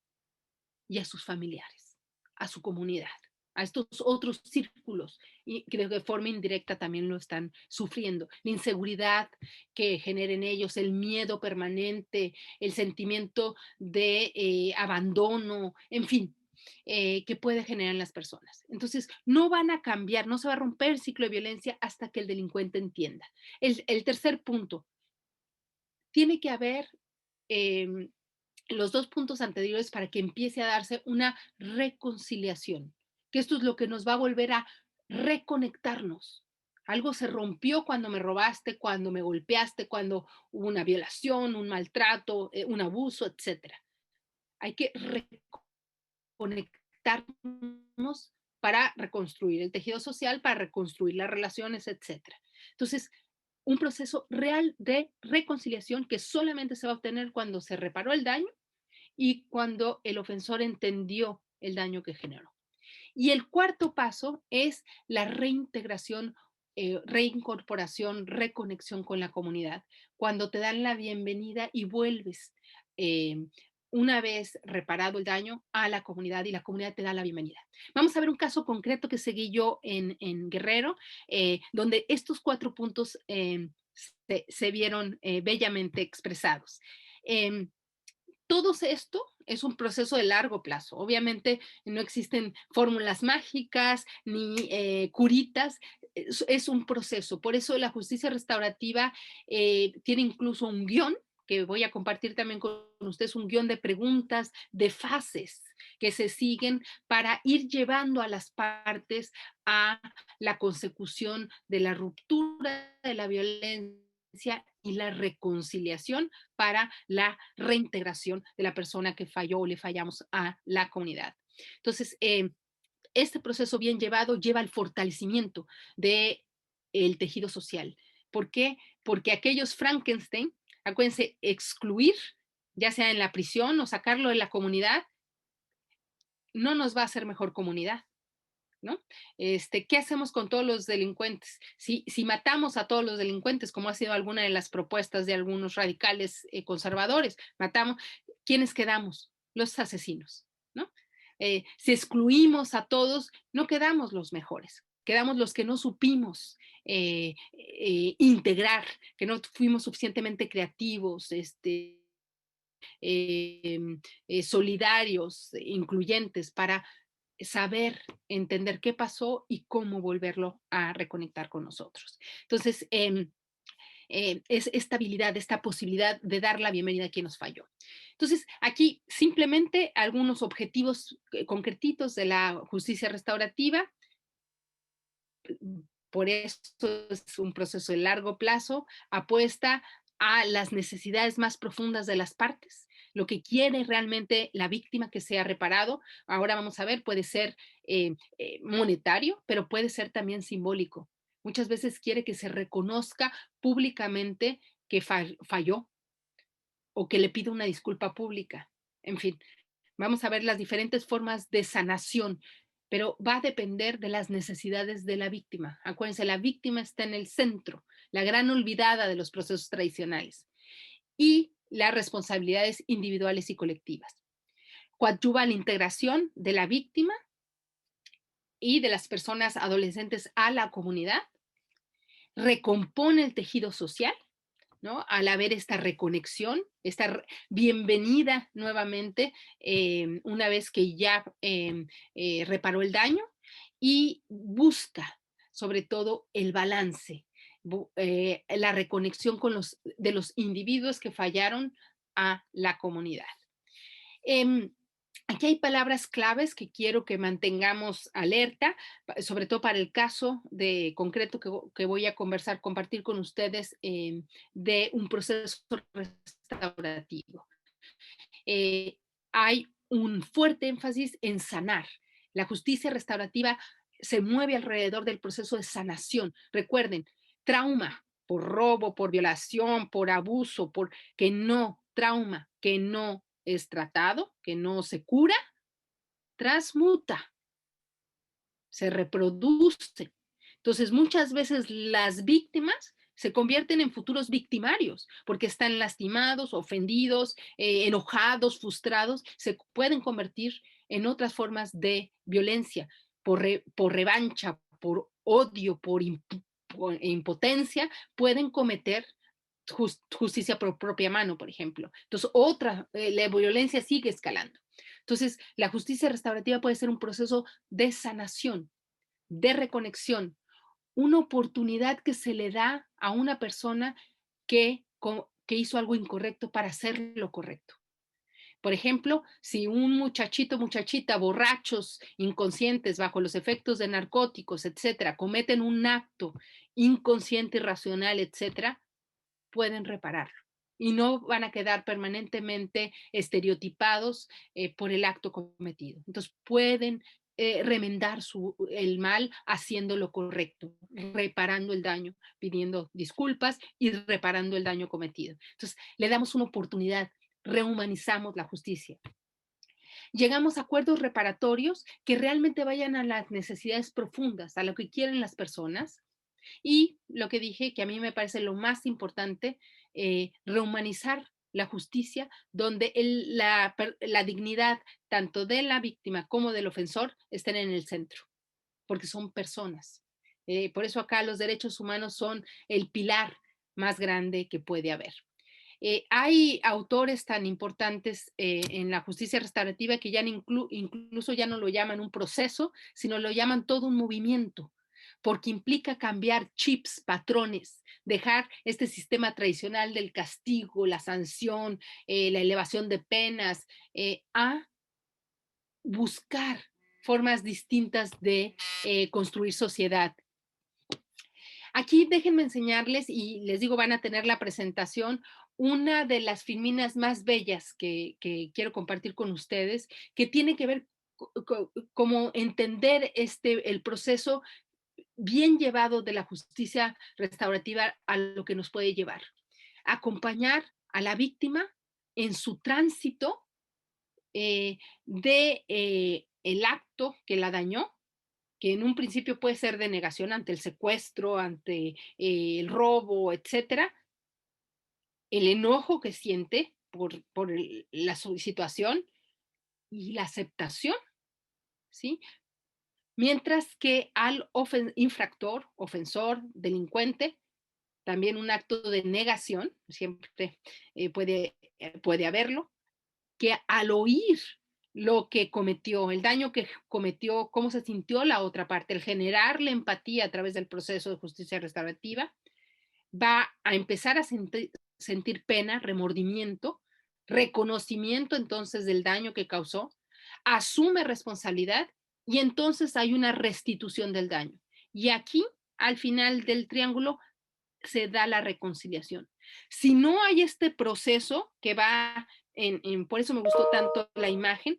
y a sus familiares, a su comunidad, a estos otros círculos y que de forma indirecta también lo están sufriendo. La inseguridad que generen ellos, el miedo permanente, el sentimiento de abandono, en fin, que puede generar en las personas. Entonces, no van a cambiar, no se va a romper el ciclo de violencia hasta que el delincuente entienda. El tercer punto, tiene que haber eh, los dos puntos anteriores para que empiece a darse una reconciliación, que esto es lo que nos va a volver a reconectarnos. Algo se rompió cuando me robaste, cuando me golpeaste, cuando hubo una violación, un maltrato, un abuso, etcétera. Hay que reconectarnos para reconstruir el tejido social, para reconstruir las relaciones, etcétera. Entonces, un proceso real de reconciliación que solamente se va a obtener cuando se reparó el daño y cuando el ofensor entendió el daño que generó. Y el cuarto paso es la reintegración, reincorporación, reconexión con la comunidad, cuando te dan la bienvenida y vuelves una vez reparado el daño a la comunidad y la comunidad te da la bienvenida. Vamos a ver un caso concreto que seguí yo en Guerrero, donde estos 4 puntos se vieron bellamente expresados. Todo esto es un proceso de largo plazo. Obviamente no existen fórmulas mágicas ni curitas, es un proceso. Por eso la justicia restaurativa tiene incluso un guión que voy a compartir también con ustedes, un guión de preguntas, de fases que se siguen para ir llevando a las partes a la consecución de la ruptura de la violencia y la reconciliación para la reintegración de la persona que falló o le fallamos a la comunidad. Entonces, este proceso bien llevado lleva al fortalecimiento del tejido social. ¿Por qué? Porque aquellos Frankenstein, acuérdense, excluir ya sea en la prisión o sacarlo de la comunidad, no nos va a hacer mejor comunidad, ¿no? ¿Qué hacemos con todos los delincuentes? Si matamos a todos los delincuentes, como ha sido alguna de las propuestas de algunos radicales conservadores, matamos, ¿quiénes quedamos? Los asesinos, ¿no? Si excluimos a todos, no quedamos los mejores, quedamos los que no supimos integrar, que no fuimos suficientemente creativos, eh, solidarios, incluyentes, para saber, entender qué pasó y cómo volverlo a reconectar con nosotros. Entonces, es esta habilidad, esta posibilidad de dar la bienvenida a quien nos falló. Entonces, aquí simplemente algunos objetivos concretitos de la justicia restaurativa. Por eso es un proceso de largo plazo, apuesta a las necesidades más profundas de las partes, lo que quiere realmente la víctima que sea reparado. Ahora vamos a ver, puede ser monetario, pero puede ser también simbólico. Muchas veces quiere que se reconozca públicamente que falló o que le pida una disculpa pública. En fin, vamos a ver las diferentes formas de sanación, pero va a depender de las necesidades de la víctima. Acuérdense, la víctima está en el centro, la gran olvidada de los procesos tradicionales, y las responsabilidades individuales y colectivas. Coadyuva la integración de la víctima y de las personas adolescentes a la comunidad, recompone el tejido social, ¿no? Al haber esta reconexión, esta bienvenida nuevamente, una vez que ya reparó el daño, y busca sobre todo el balance, la reconexión de los individuos que fallaron a la comunidad. Aquí hay palabras claves que quiero que mantengamos alerta, sobre todo para el caso de concreto que voy a compartir con ustedes, de un proceso restaurativo. Hay un fuerte énfasis en sanar. La justicia restaurativa se mueve alrededor del proceso de sanación. Recuerden, trauma por robo, por violación, por abuso, trauma que no es tratado, que no se cura, transmuta, se reproduce. Entonces, muchas veces las víctimas se convierten en futuros victimarios porque están lastimados, ofendidos, enojados, frustrados, se pueden convertir en otras formas de violencia por revancha, por odio, por impotencia, pueden cometer justicia por propia mano, por ejemplo. Entonces, la violencia sigue escalando. Entonces, la justicia restaurativa puede ser un proceso de sanación, de reconexión, una oportunidad que se le da a una persona que hizo algo incorrecto para hacer lo correcto. Por ejemplo, si un muchachito, muchachita, borrachos, inconscientes, bajo los efectos de narcóticos, etcétera, cometen un acto inconsciente, irracional, etcétera, pueden repararlo y no van a quedar permanentemente estereotipados por el acto cometido. Entonces pueden remendar el mal haciendo lo correcto, reparando el daño, pidiendo disculpas y reparando el daño cometido. Entonces le damos una oportunidad, rehumanizamos la justicia. Llegamos a acuerdos reparatorios que realmente vayan a las necesidades profundas, a lo que quieren las personas. Y lo que dije, que a mí me parece lo más importante, rehumanizar la justicia, donde la dignidad tanto de la víctima como del ofensor estén en el centro, porque son personas. Por eso acá los derechos humanos son el pilar más grande que puede haber. Hay autores tan importantes en la justicia restaurativa que ya incluso ya no lo llaman un proceso, sino lo llaman todo un movimiento, porque implica cambiar chips, patrones, dejar este sistema tradicional del castigo, la sanción, la elevación de penas, a buscar formas distintas de construir sociedad. Aquí déjenme enseñarles, y les digo, van a tener la presentación, una de las filminas más bellas que quiero compartir con ustedes, que tiene que ver como entender el proceso bien llevado de la justicia restaurativa a lo que nos puede llevar. Acompañar a la víctima en su tránsito de el acto que la dañó, que en un principio puede ser de negación ante el secuestro, ante el robo, etcétera, el enojo que siente por la situación y la aceptación, ¿sí? Mientras que al infractor, ofensor, delincuente, también un acto de negación, siempre puede haberlo, que al oír lo que cometió, el daño que cometió, cómo se sintió la otra parte, el generarle empatía a través del proceso de justicia restaurativa, va a empezar a sentir pena, remordimiento, reconocimiento entonces del daño que causó, asume responsabilidad y entonces hay una restitución del daño. Y aquí, al final del triángulo, se da la reconciliación. Si no hay este proceso que va por eso me gustó tanto la imagen,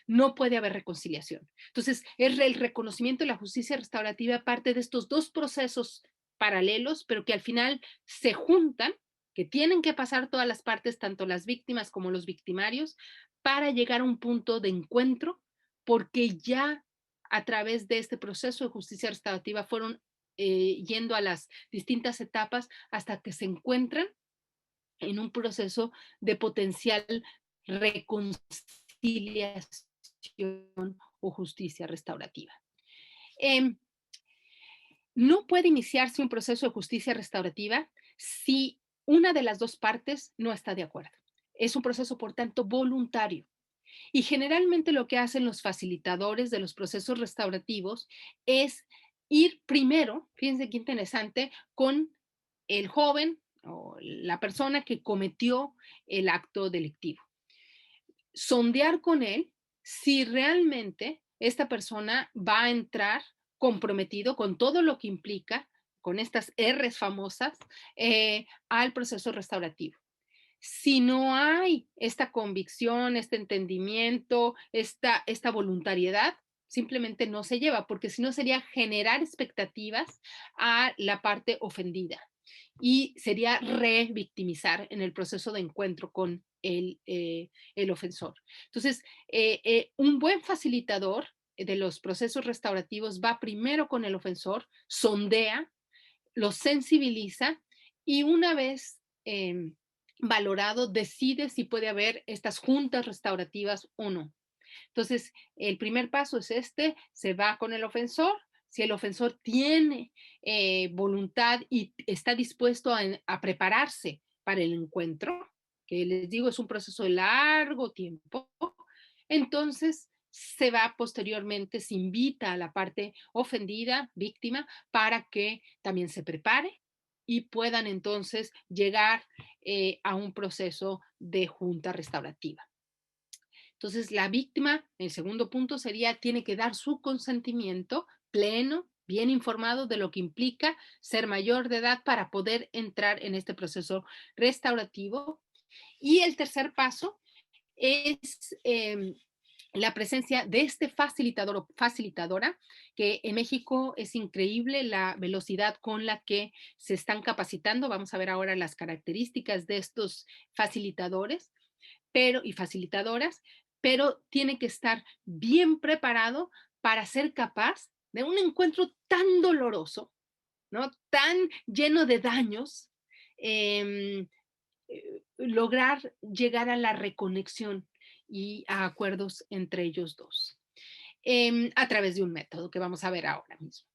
no puede haber reconciliación. Entonces, el reconocimiento de la justicia restaurativa parte de estos dos procesos paralelos, pero que al final se juntan, que tienen que pasar todas las partes, tanto las víctimas como los victimarios, para llegar a un punto de encuentro, porque ya a través de este proceso de justicia restaurativa fueron yendo a las distintas etapas hasta que se encuentran en un proceso de potencial reconciliación o justicia restaurativa. No puede iniciarse un proceso de justicia restaurativa si una de las dos partes no está de acuerdo. Es un proceso, por tanto, voluntario. Y generalmente lo que hacen los facilitadores de los procesos restaurativos es ir primero, fíjense qué interesante, con el joven o la persona que cometió el acto delictivo. Sondear con él si realmente esta persona va a entrar comprometido con todo lo que implica, con estas R's famosas, al proceso restaurativo. Si no hay esta convicción, este entendimiento, esta voluntariedad, simplemente no se lleva, porque si no sería generar expectativas a la parte ofendida y sería revictimizar en el proceso de encuentro con el ofensor. Entonces, un buen facilitador de los procesos restaurativos va primero con el ofensor, sondea, lo sensibiliza y una vez valorado, decide si puede haber estas juntas restaurativas o no. Entonces, el primer paso es se va con el ofensor. Si el ofensor tiene voluntad y está dispuesto a prepararse para el encuentro, que les digo es un proceso de largo tiempo, entonces se va posteriormente, se invita a la parte ofendida, víctima, para que también se prepare y puedan entonces llegar a un proceso de junta restaurativa. Entonces, la víctima, el segundo punto sería, tiene que dar su consentimiento pleno, bien informado de lo que implica ser mayor de edad para poder entrar en este proceso restaurativo. Y el tercer paso es la presencia de este facilitador o facilitadora, que en México es increíble la velocidad con la que se están capacitando. Vamos a ver ahora las características de estos facilitadores y facilitadoras, pero tiene que estar bien preparado para ser capaz de un encuentro tan doloroso, ¿no? Tan lleno de daños, lograr llegar a la reconexión y a acuerdos entre ellos dos, a través de un método que vamos a ver ahora mismo.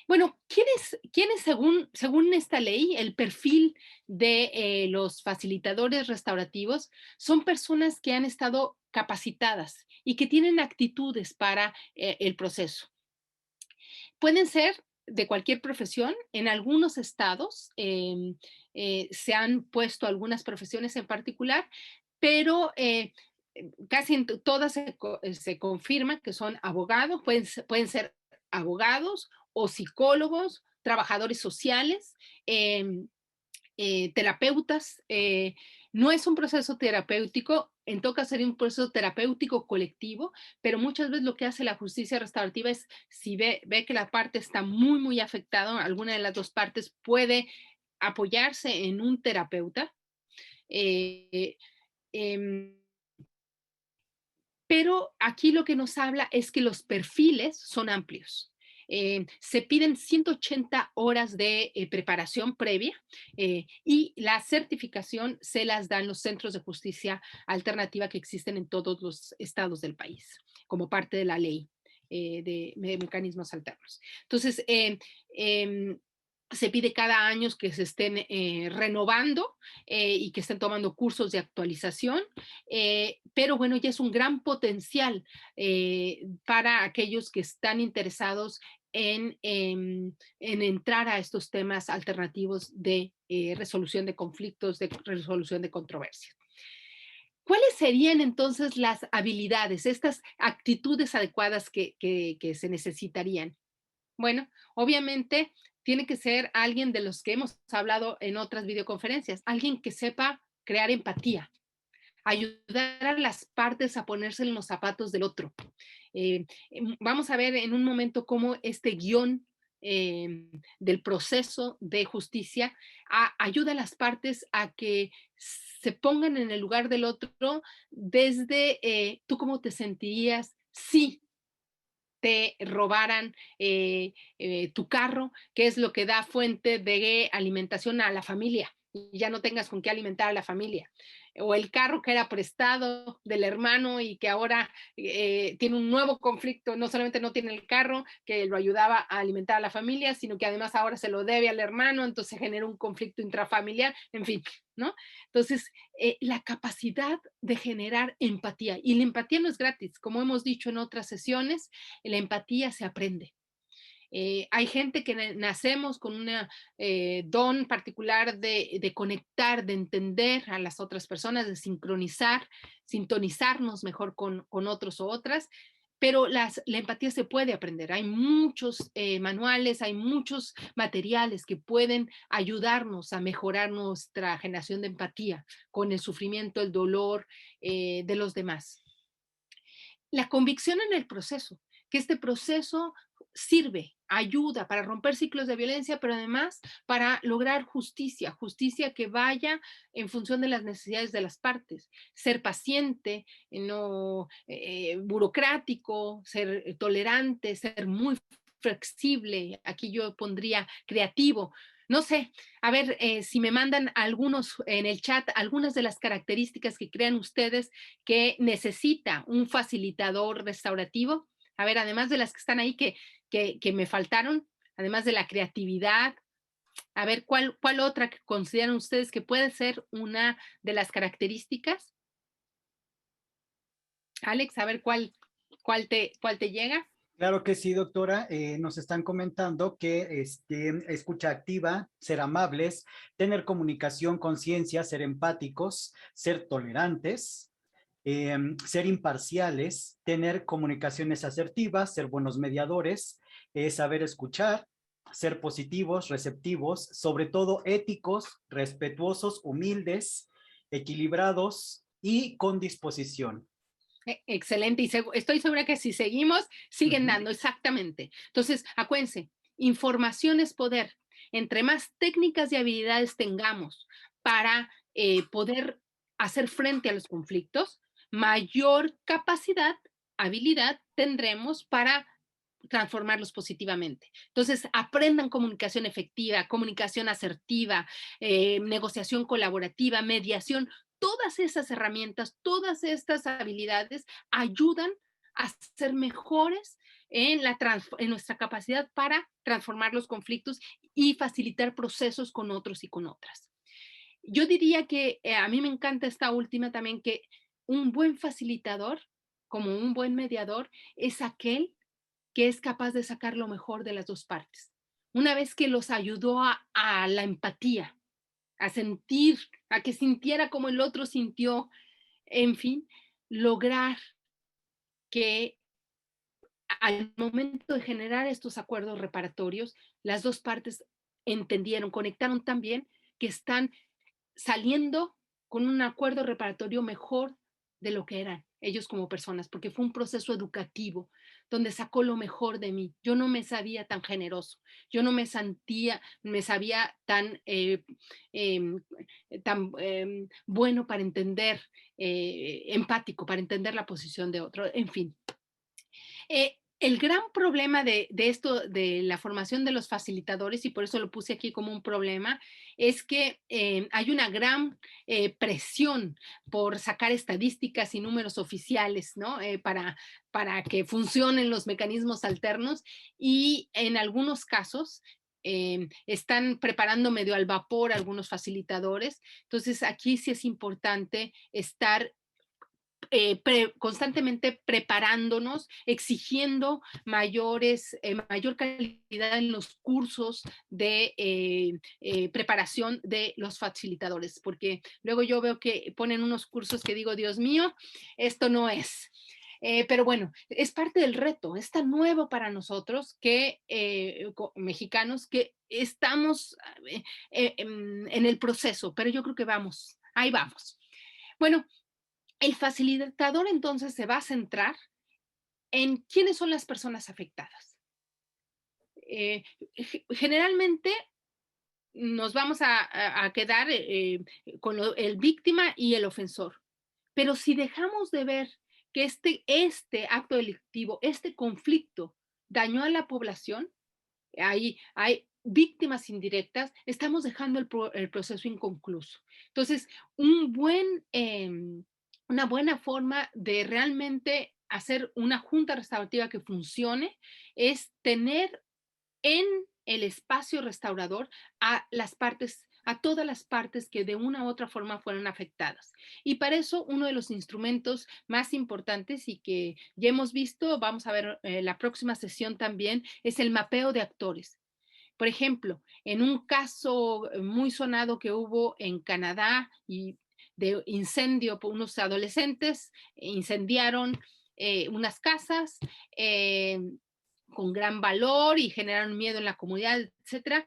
Bueno, ¿quiénes según esta ley, el perfil de los facilitadores restaurativos? Son personas que han estado capacitadas y que tienen actitudes para el proceso. Pueden ser de cualquier profesión. En algunos estados se han puesto algunas profesiones en particular, pero casi en todas se confirma que son abogados, pueden ser abogados o psicólogos, trabajadores sociales, terapeutas. No es un proceso terapéutico, en todo caso sería un proceso terapéutico colectivo, pero muchas veces lo que hace la justicia restaurativa es, si ve que la parte está muy, muy afectada, alguna de las dos partes puede apoyarse en un terapeuta. Em, pero aquí lo que nos habla es que los perfiles son amplios. Se piden 180 horas de preparación previa y la certificación se las dan los centros de justicia alternativa que existen en todos los estados del país, como parte de la ley de mecanismos alternos. Entonces, se pide cada año que se estén renovando y que estén tomando cursos de actualización, pero bueno, ya es un gran potencial para aquellos que están interesados en entrar a estos temas alternativos de resolución de conflictos, de resolución de controversias. ¿Cuáles serían entonces las habilidades, estas actitudes adecuadas que se necesitarían? Bueno, obviamente tiene que ser alguien de los que hemos hablado en otras videoconferencias, alguien que sepa crear empatía, ayudar a las partes a ponerse en los zapatos del otro. Vamos a ver en un momento cómo este guión del proceso de justicia ayuda a las partes a que se pongan en el lugar del otro desde tú cómo te sentirías si te robaran tu carro, que es lo que da fuente de alimentación a la familia y ya no tengas con qué alimentar a la familia. O el carro que era prestado del hermano y que ahora tiene un nuevo conflicto, no solamente no tiene el carro que lo ayudaba a alimentar a la familia, sino que además ahora se lo debe al hermano, entonces genera un conflicto intrafamiliar, en fin, ¿no? Entonces, la capacidad de generar empatía, y la empatía no es gratis, como hemos dicho en otras sesiones, la empatía se aprende. Hay gente que nacemos con un don particular de conectar, de entender a las otras personas, de sincronizar, sintonizarnos mejor con otros o otras, pero la empatía se puede aprender. Hay muchos manuales, hay muchos materiales que pueden ayudarnos a mejorar nuestra generación de empatía con el sufrimiento, el dolor de los demás. La convicción en el proceso, que este proceso sirve, ayuda para romper ciclos de violencia, pero además para lograr justicia, justicia que vaya en función de las necesidades de las partes. Ser paciente, no burocrático, ser tolerante, ser muy flexible. Aquí yo pondría creativo. No sé, a ver si me mandan algunos en el chat, algunas de las características que crean ustedes que necesita un facilitador restaurativo. A ver, además de las que están ahí que me faltaron, además de la creatividad, a ver, ¿cuál otra que consideran ustedes que puede ser una de las características? Alex, a ver cuál te llega. Claro que sí, doctora. Nos están comentando que escucha activa, ser amables, tener comunicación, conciencia, ser empáticos, ser tolerantes, ser imparciales, tener comunicaciones asertivas, ser buenos mediadores, saber escuchar, ser positivos, receptivos, sobre todo éticos, respetuosos, humildes, equilibrados y con disposición. Excelente, y estoy segura que si seguimos, siguen dando, exactamente. Entonces, acuérdense, información es poder. Entre más técnicas y habilidades tengamos para poder hacer frente a los conflictos, mayor capacidad, habilidad tendremos para transformarlos positivamente. Entonces, aprendan comunicación efectiva, comunicación asertiva, negociación colaborativa, mediación. Todas esas herramientas, todas estas habilidades ayudan a ser mejores en nuestra capacidad para transformar los conflictos y facilitar procesos con otros y con otras. Yo diría que a mí me encanta esta última también, que un buen facilitador, como un buen mediador, es aquel que es capaz de sacar lo mejor de las dos partes. Una vez que los ayudó a la empatía, a sentir, a que sintiera como el otro sintió, en fin, lograr que al momento de generar estos acuerdos reparatorios, las dos partes entendieron, conectaron tan bien que están saliendo con un acuerdo reparatorio mejor de lo que eran ellos como personas, porque fue un proceso educativo donde sacó lo mejor de mí. Yo no me sabía tan generoso, yo no me sabía tan, bueno para entender, empático, para entender la posición de otro, en fin. El gran problema de esto, de la formación de los facilitadores, y por eso lo puse aquí como un problema, es que hay una gran presión por sacar estadísticas y números oficiales, ¿no? Para que funcionen los mecanismos alternos y en algunos casos están preparando medio al vapor algunos facilitadores. Entonces, aquí sí es importante estar constantemente preparándonos, exigiendo mayor calidad en los cursos de preparación de los facilitadores, porque luego yo veo que ponen unos cursos que digo, Dios mío, esto no es. Pero bueno, es parte del reto, es tan nuevo para nosotros que mexicanos que estamos en el proceso, pero yo creo que vamos, ahí vamos. Bueno, el facilitador entonces se va a centrar en quiénes son las personas afectadas. Generalmente nos vamos a quedar con el víctima y el ofensor, pero si dejamos de ver que este acto delictivo, este conflicto dañó a la población, hay víctimas indirectas, estamos dejando el proceso inconcluso. Entonces, una buena forma de realmente hacer una junta restaurativa que funcione es tener en el espacio restaurador a todas las partes que de una u otra forma fueron afectadas. Y para eso, uno de los instrumentos más importantes y que ya hemos visto, vamos a ver la próxima sesión también, es el mapeo de actores. Por ejemplo, en un caso muy sonado que hubo en Canadá y de incendio por unos adolescentes, incendiaron unas casas con gran valor y generaron miedo en la comunidad, etcétera.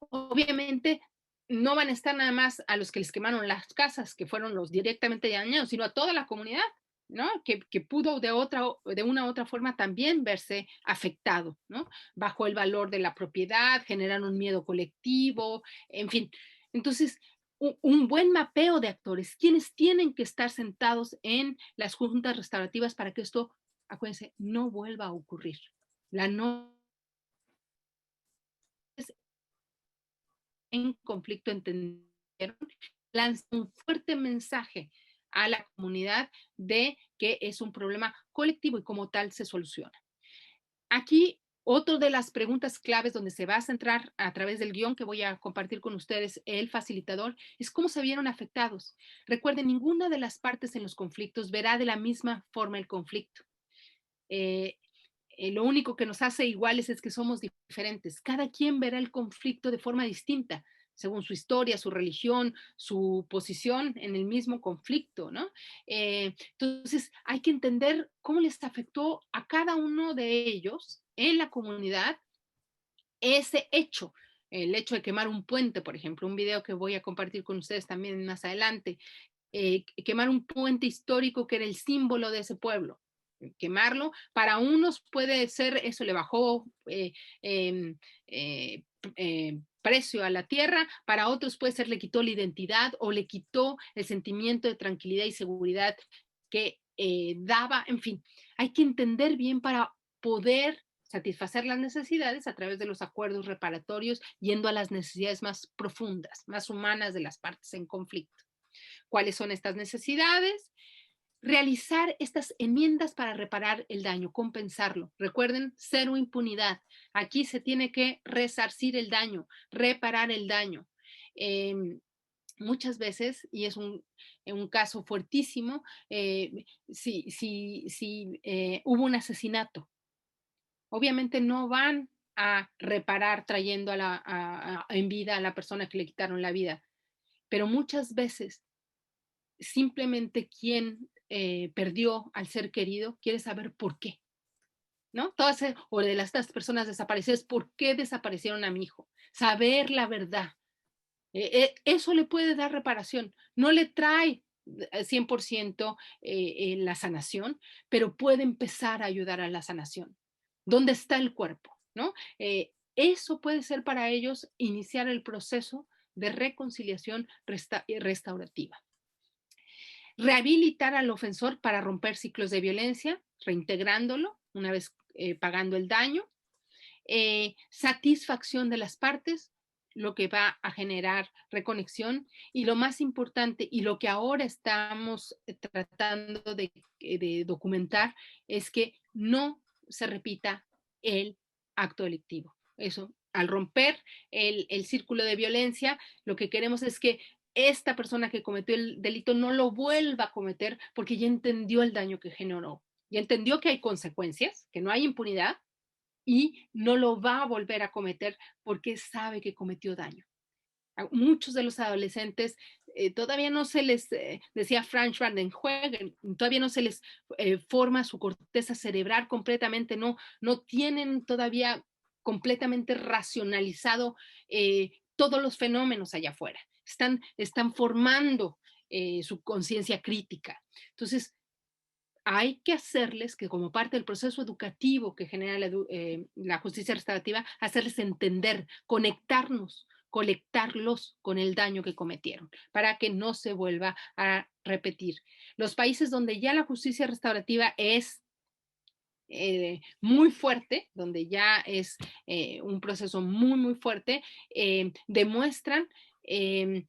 Obviamente no van a estar nada más a los que les quemaron las casas, que fueron los directamente dañados, sino a toda la comunidad, ¿no? Que pudo de una u otra forma también verse afectado, ¿no? Bajo el valor de la propiedad, generar un miedo colectivo, en fin. Entonces, un buen mapeo de actores, quienes tienen que estar sentados en las juntas restaurativas para que esto, acuérdense, no vuelva a ocurrir. La no en conflicto entendieron, lanza un fuerte mensaje a la comunidad de que es un problema colectivo y como tal se soluciona. Aquí, otra de las preguntas claves donde se va a centrar a través del guión que voy a compartir con ustedes el facilitador es cómo se vieron afectados. Recuerden, ninguna de las partes en los conflictos verá de la misma forma el conflicto. Lo único que nos hace iguales es que somos diferentes. Cada quien verá el conflicto de forma distinta, según su historia, su religión, su posición en el mismo conflicto, ¿no? Entonces, hay que entender cómo les afectó a cada uno de ellos en la comunidad ese hecho. El hecho de quemar un puente, por ejemplo, un video que voy a compartir con ustedes también más adelante. Quemar un puente histórico que era el símbolo de ese pueblo. Quemarlo, para unos puede ser, eso le bajó precio a la tierra, para otros puede ser le quitó la identidad o le quitó el sentimiento de tranquilidad y seguridad que daba, en fin, hay que entender bien para poder satisfacer las necesidades a través de los acuerdos reparatorios, yendo a las necesidades más profundas, más humanas de las partes en conflicto. ¿Cuáles son estas necesidades? Realizar estas enmiendas para reparar el daño, compensarlo. Recuerden, cero impunidad. Aquí se tiene que resarcir el daño, reparar el daño. Muchas veces, y es un caso fuertísimo, si hubo un asesinato, obviamente no van a reparar trayendo en vida a la persona que le quitaron la vida, pero muchas veces simplemente quien perdió al ser querido quiere saber por qué, ¿no? O de estas personas desaparecidas, ¿por qué desaparecieron a mi hijo? Saber la verdad. Eso le puede dar reparación. No le trae 100% la sanación, pero puede empezar a ayudar a la sanación. ¿Dónde está el cuerpo? ¿No? Eso puede ser para ellos iniciar el proceso de reconciliación restaurativa. Rehabilitar al ofensor para romper ciclos de violencia, reintegrándolo una vez pagando el daño. Satisfacción de las partes, lo que va a generar reconexión, y lo más importante y lo que ahora estamos tratando de documentar es que no se repita el acto delictivo. Eso, al romper el círculo de violencia, lo que queremos es que esta persona que cometió el delito no lo vuelva a cometer porque ya entendió el daño que generó, ya entendió que hay consecuencias, que no hay impunidad, y no lo va a volver a cometer porque sabe que cometió daño. A muchos de los adolescentes todavía no se les, decía Franz van den Heugen, todavía no se les forma su corteza cerebral completamente, no tienen todavía completamente racionalizado todos los fenómenos allá afuera. Están formando su conciencia crítica. Entonces, hay que hacerles que como parte del proceso educativo que genera la justicia restaurativa, hacerles entender, conectarlos con el daño que cometieron para que no se vuelva a repetir. Los países donde ya la justicia restaurativa es muy fuerte, donde ya es un proceso muy, muy fuerte, demuestran el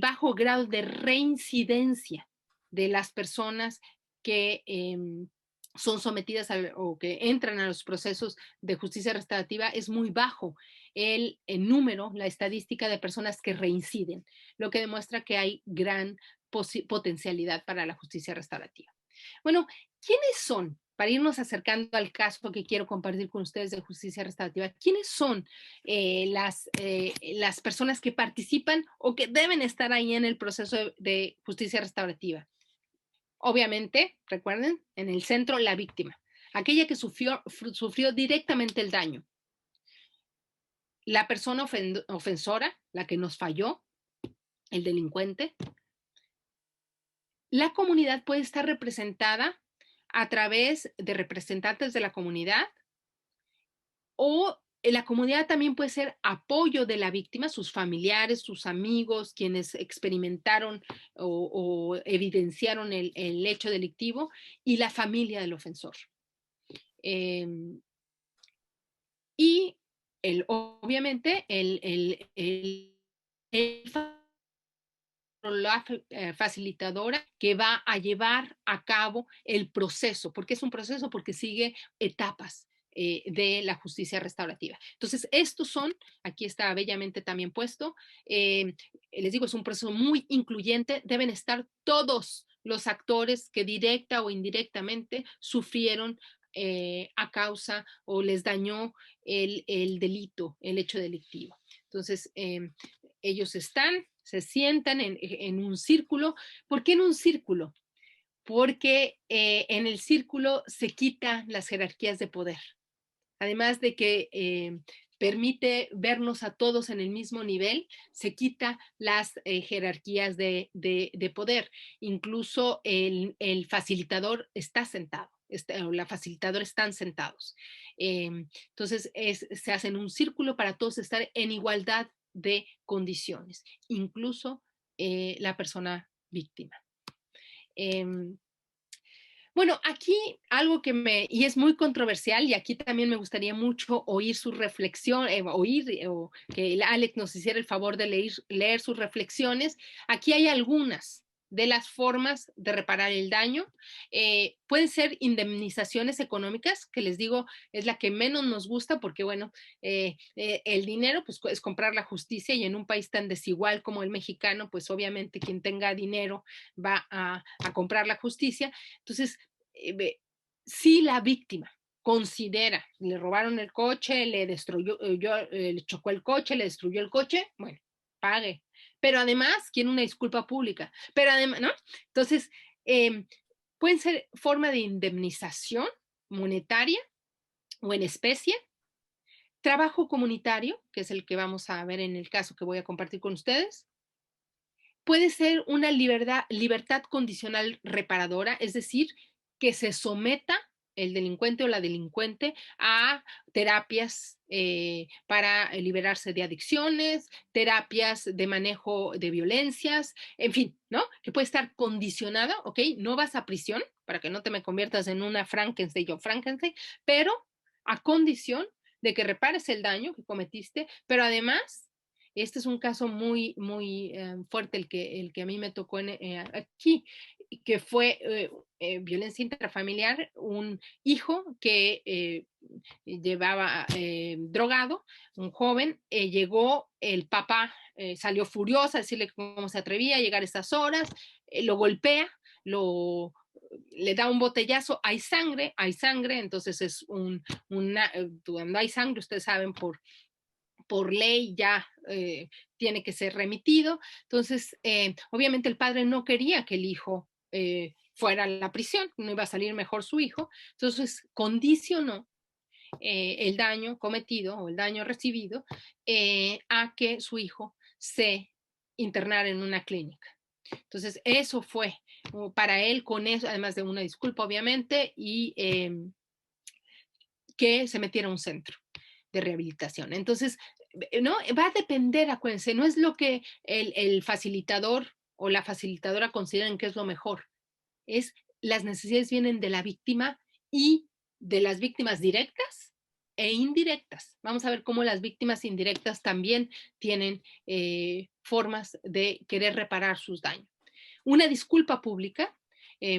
bajo grado de reincidencia de las personas que son sometidas o que entran a los procesos de justicia restaurativa es muy bajo el número, la estadística de personas que reinciden, lo que demuestra que hay gran potencialidad para la justicia restaurativa. Bueno, ¿quiénes son? Para irnos acercando al caso que quiero compartir con ustedes de justicia restaurativa, ¿quiénes son las personas que participan o que deben estar ahí en el proceso de justicia restaurativa? Obviamente, recuerden, en el centro la víctima, aquella que sufrió directamente el daño. La persona ofensora, la que nos falló, el delincuente. La comunidad puede estar representada a través de representantes de la comunidad, o la comunidad también puede ser apoyo de la víctima, sus familiares, sus amigos, quienes experimentaron o evidenciaron el hecho delictivo, y la familia del ofensor. Y obviamente la facilitadora que va a llevar a cabo el proceso. ¿Por qué es un proceso? Porque sigue etapas de la justicia restaurativa. Entonces, estos son, aquí está bellamente también puesto, les digo, es un proceso muy incluyente, deben estar todos los actores que directa o indirectamente sufrieron a causa o les dañó el delito, el hecho delictivo. Entonces, ellos se sientan en un círculo. ¿Por qué en un círculo? Porque en el círculo se quitan las jerarquías de poder. Además de que permite vernos a todos en el mismo nivel, se quita las jerarquías de poder. Incluso el facilitador está sentado. La facilitadora están sentados. Entonces, se hacen un círculo para todos estar en igualdad de condiciones, incluso la persona víctima. Bueno, aquí algo y es muy controversial, y aquí también me gustaría mucho oír su reflexión, o que Alex nos hiciera el favor de leer sus reflexiones. Aquí hay algunas de las formas de reparar el daño. Pueden ser indemnizaciones económicas, que les digo, es la que menos nos gusta, porque bueno, el dinero pues es comprar la justicia, y en un país tan desigual como el mexicano, pues obviamente quien tenga dinero va a comprar la justicia. Entonces, si la víctima considera, le robaron el coche, le le chocó el coche, le destruyó el coche, bueno, pague. Pero además quiere una disculpa pública. Pero además, ¿no? Entonces, pueden ser forma de indemnización monetaria o en especie. Trabajo comunitario, que es el que vamos a ver en el caso que voy a compartir con ustedes. puede ser una libertad condicional reparadora, es decir, que se someta el delincuente o la delincuente a terapias para liberarse de adicciones, terapias de manejo de violencias, en fin, ¿no? Que puede estar condicionada, ¿ok? No vas a prisión para que no te me conviertas en una Frankenstein o Frankenstein, pero a condición de que repares el daño que cometiste, pero además este es un caso muy, muy fuerte el que a mí me tocó aquí, que fue violencia intrafamiliar, un hijo que llevaba drogado, un joven, llegó el papá, salió furioso a decirle cómo se atrevía a llegar a estas horas, lo golpea, le da un botellazo, hay sangre, entonces es cuando hay sangre, ustedes saben, por ley ya tiene que ser remitido. Entonces, obviamente el padre no quería que el hijo fuera a la prisión, no iba a salir mejor su hijo, entonces condicionó el daño cometido o el daño recibido a que su hijo se internara en una clínica. Entonces, eso fue para él, con eso, además de una disculpa, obviamente, y que se metiera a un centro de rehabilitación. Entonces, ¿no? Va a depender, acuérdense, no es lo que el facilitador o la facilitadora consideren que es lo mejor, es las necesidades vienen de la víctima y de las víctimas directas e indirectas. Vamos a ver cómo las víctimas indirectas también tienen formas de querer reparar sus daños. Una disculpa pública.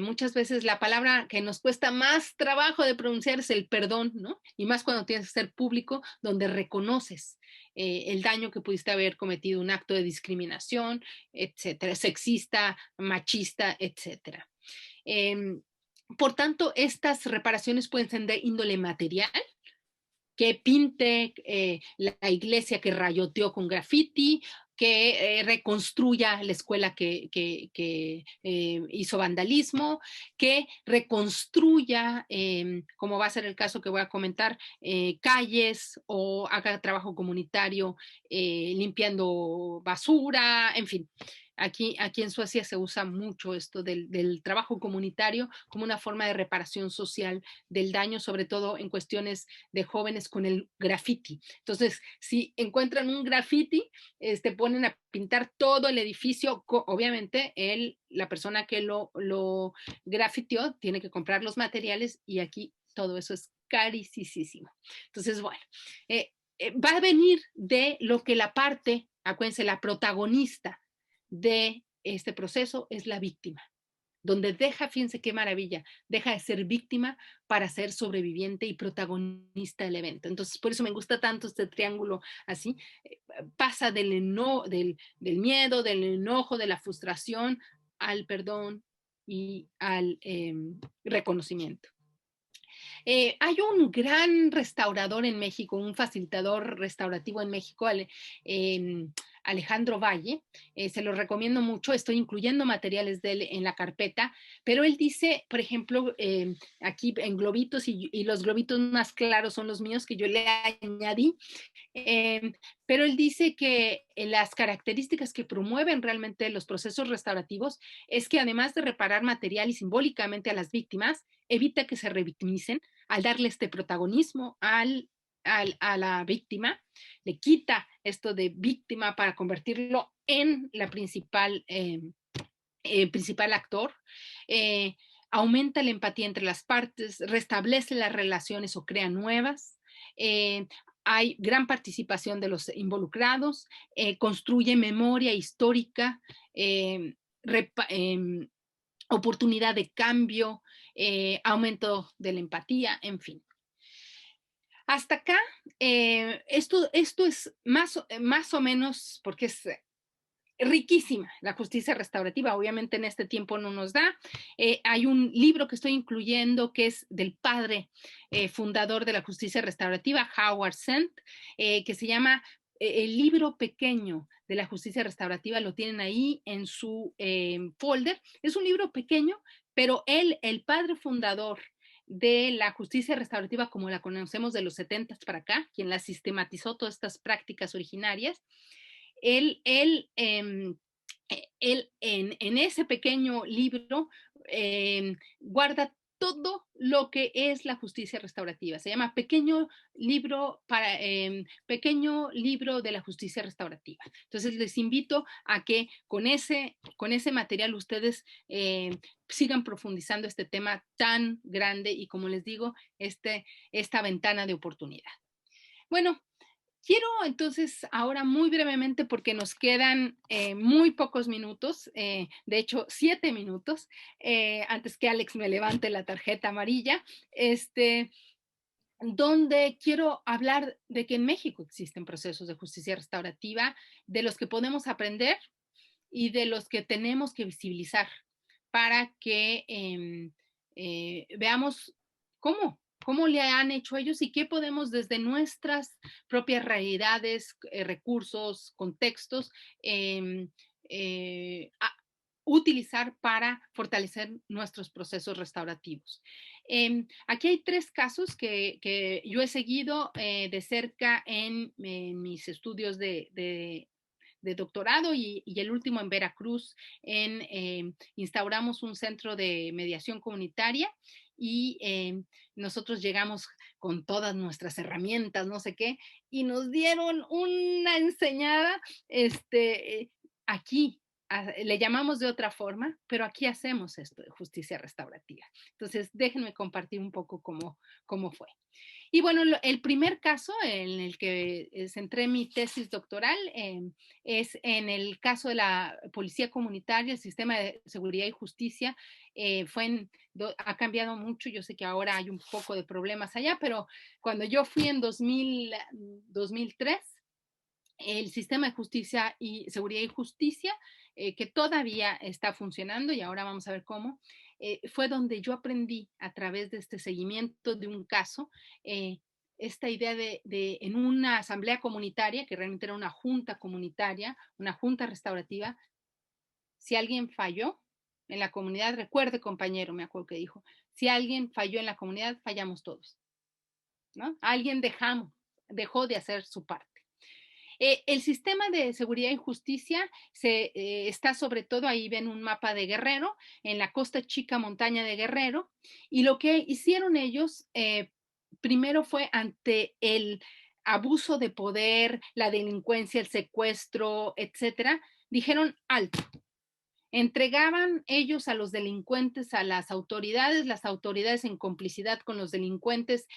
Muchas veces la palabra que nos cuesta más trabajo de pronunciar es el perdón, ¿no? Y más cuando tienes que ser público, donde reconoces el daño que pudiste haber cometido, un acto de discriminación, etcétera, sexista, machista, etcétera. Por tanto, estas reparaciones pueden ser de índole material, que pinte la iglesia que rayoteó con graffiti, que reconstruya la escuela que hizo vandalismo, que reconstruya, como va a ser el caso que voy a comentar, calles o haga trabajo comunitario limpiando basura, en fin. Aquí en Suecia se usa mucho esto del trabajo comunitario como una forma de reparación social del daño, sobre todo en cuestiones de jóvenes con el graffiti. Entonces, si encuentran un graffiti, ponen a pintar todo el edificio. Obviamente, la persona que lo grafiteó tiene que comprar los materiales y aquí todo eso es carísimo. Entonces, bueno, va a venir de lo que la parte, acuérdense, la protagonista de este proceso es la víctima, donde fíjense qué maravilla, deja de ser víctima para ser sobreviviente y protagonista del evento. Entonces, por eso me gusta tanto este triángulo así, pasa del miedo, del enojo, de la frustración, al perdón y al reconocimiento. Hay un gran restaurador en México, un facilitador restaurativo en México, Alejandro Valle, se lo recomiendo mucho, estoy incluyendo materiales de él en la carpeta, pero él dice, por ejemplo, aquí en globitos, y los globitos más claros son los míos que yo le añadí, pero él dice que las características que promueven realmente los procesos restaurativos es que además de reparar material y simbólicamente a las víctimas, evita que se revictimicen al darle este protagonismo a la víctima, le quita esto de víctima para convertirlo en la principal actor, aumenta la empatía entre las partes, restablece las relaciones o crea nuevas, hay gran participación de los involucrados, construye memoria histórica, oportunidad de cambio, aumento de la empatía, en fin. Hasta acá, esto es más o menos, porque es riquísima la justicia restaurativa, obviamente en este tiempo no nos da. Hay un libro que estoy incluyendo que es del padre fundador de la justicia restaurativa, Howard Sand, que se llama El libro pequeño de la justicia restaurativa, lo tienen ahí en su folder. Es un libro pequeño, pero el padre fundador de la justicia restaurativa como la conocemos de los 70 para acá, quien la sistematizó todas estas prácticas originarias, él él en ese pequeño libro guarda todo lo que es la justicia restaurativa. Se llama Pequeño libro de la justicia restaurativa. Entonces les invito a que con ese material ustedes sigan profundizando este tema tan grande y, como les digo, esta ventana de oportunidad. Bueno, quiero entonces ahora muy brevemente, porque nos quedan muy pocos minutos, de hecho 7 minutos, antes que Alex me levante la tarjeta amarilla, donde quiero hablar de que en México existen procesos de justicia restaurativa de los que podemos aprender y de los que tenemos que visibilizar para que veamos cómo le han hecho ellos y qué podemos desde nuestras propias realidades, recursos, contextos, eh, utilizar para fortalecer nuestros procesos restaurativos. Aquí hay 3 casos que yo he seguido de cerca en mis estudios de doctorado y el último en Veracruz. Instauramos un centro de mediación comunitaria y nosotros llegamos con todas nuestras herramientas, no sé qué, y nos dieron una enseñada aquí. Le llamamos de otra forma, pero aquí hacemos esto de justicia restaurativa. Entonces, déjenme compartir un poco cómo fue. Y bueno, el primer caso en el que centré mi tesis doctoral es en el caso de la policía comunitaria, el sistema de seguridad y justicia. Ha cambiado mucho. Yo sé que ahora hay un poco de problemas allá, pero cuando yo fui en 2003, el sistema de justicia y seguridad y justicia, que todavía está funcionando, y ahora vamos a ver cómo, fue donde yo aprendí a través de este seguimiento de un caso, esta idea de en una asamblea comunitaria, que realmente era una junta comunitaria, una junta restaurativa, si alguien falló en la comunidad, recuerde, compañero, me acuerdo que dijo, si alguien falló en la comunidad, fallamos todos, ¿no? Alguien dejó de hacer su parte. El sistema de seguridad y justicia está sobre todo, ahí ven un mapa de Guerrero, en la Costa Chica montaña de Guerrero, y lo que hicieron ellos primero fue, ante el abuso de poder, la delincuencia, el secuestro, etcétera, dijeron alto. Entregaban ellos a los delincuentes a las autoridades en complicidad con los delincuentes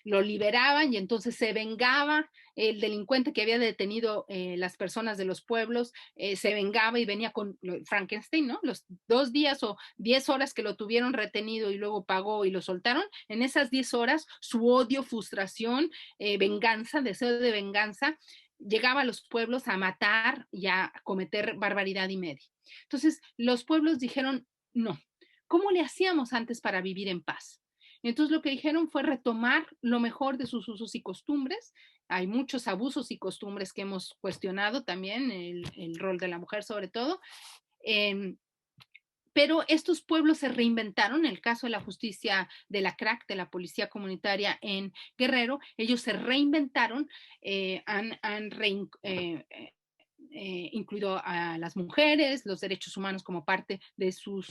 lo liberaban, y entonces se vengaba el delincuente que había detenido las personas de los pueblos, se vengaba y venía con Frankenstein, ¿no? Los 2 días o 10 horas que lo tuvieron retenido y luego pagó y lo soltaron, en esas 10 horas su odio, frustración, venganza, deseo de venganza, llegaba a los pueblos a matar y a cometer barbaridad y media. Entonces, los pueblos dijeron, no, ¿cómo le hacíamos antes para vivir en paz? Entonces, lo que dijeron fue retomar lo mejor de sus usos y costumbres. Hay muchos abusos y costumbres que hemos cuestionado también, el rol de la mujer sobre todo. Pero estos pueblos se reinventaron. En el caso de la justicia de la CRAC, de la Policía Comunitaria en Guerrero, ellos se reinventaron, han incluido a las mujeres, los derechos humanos como parte de su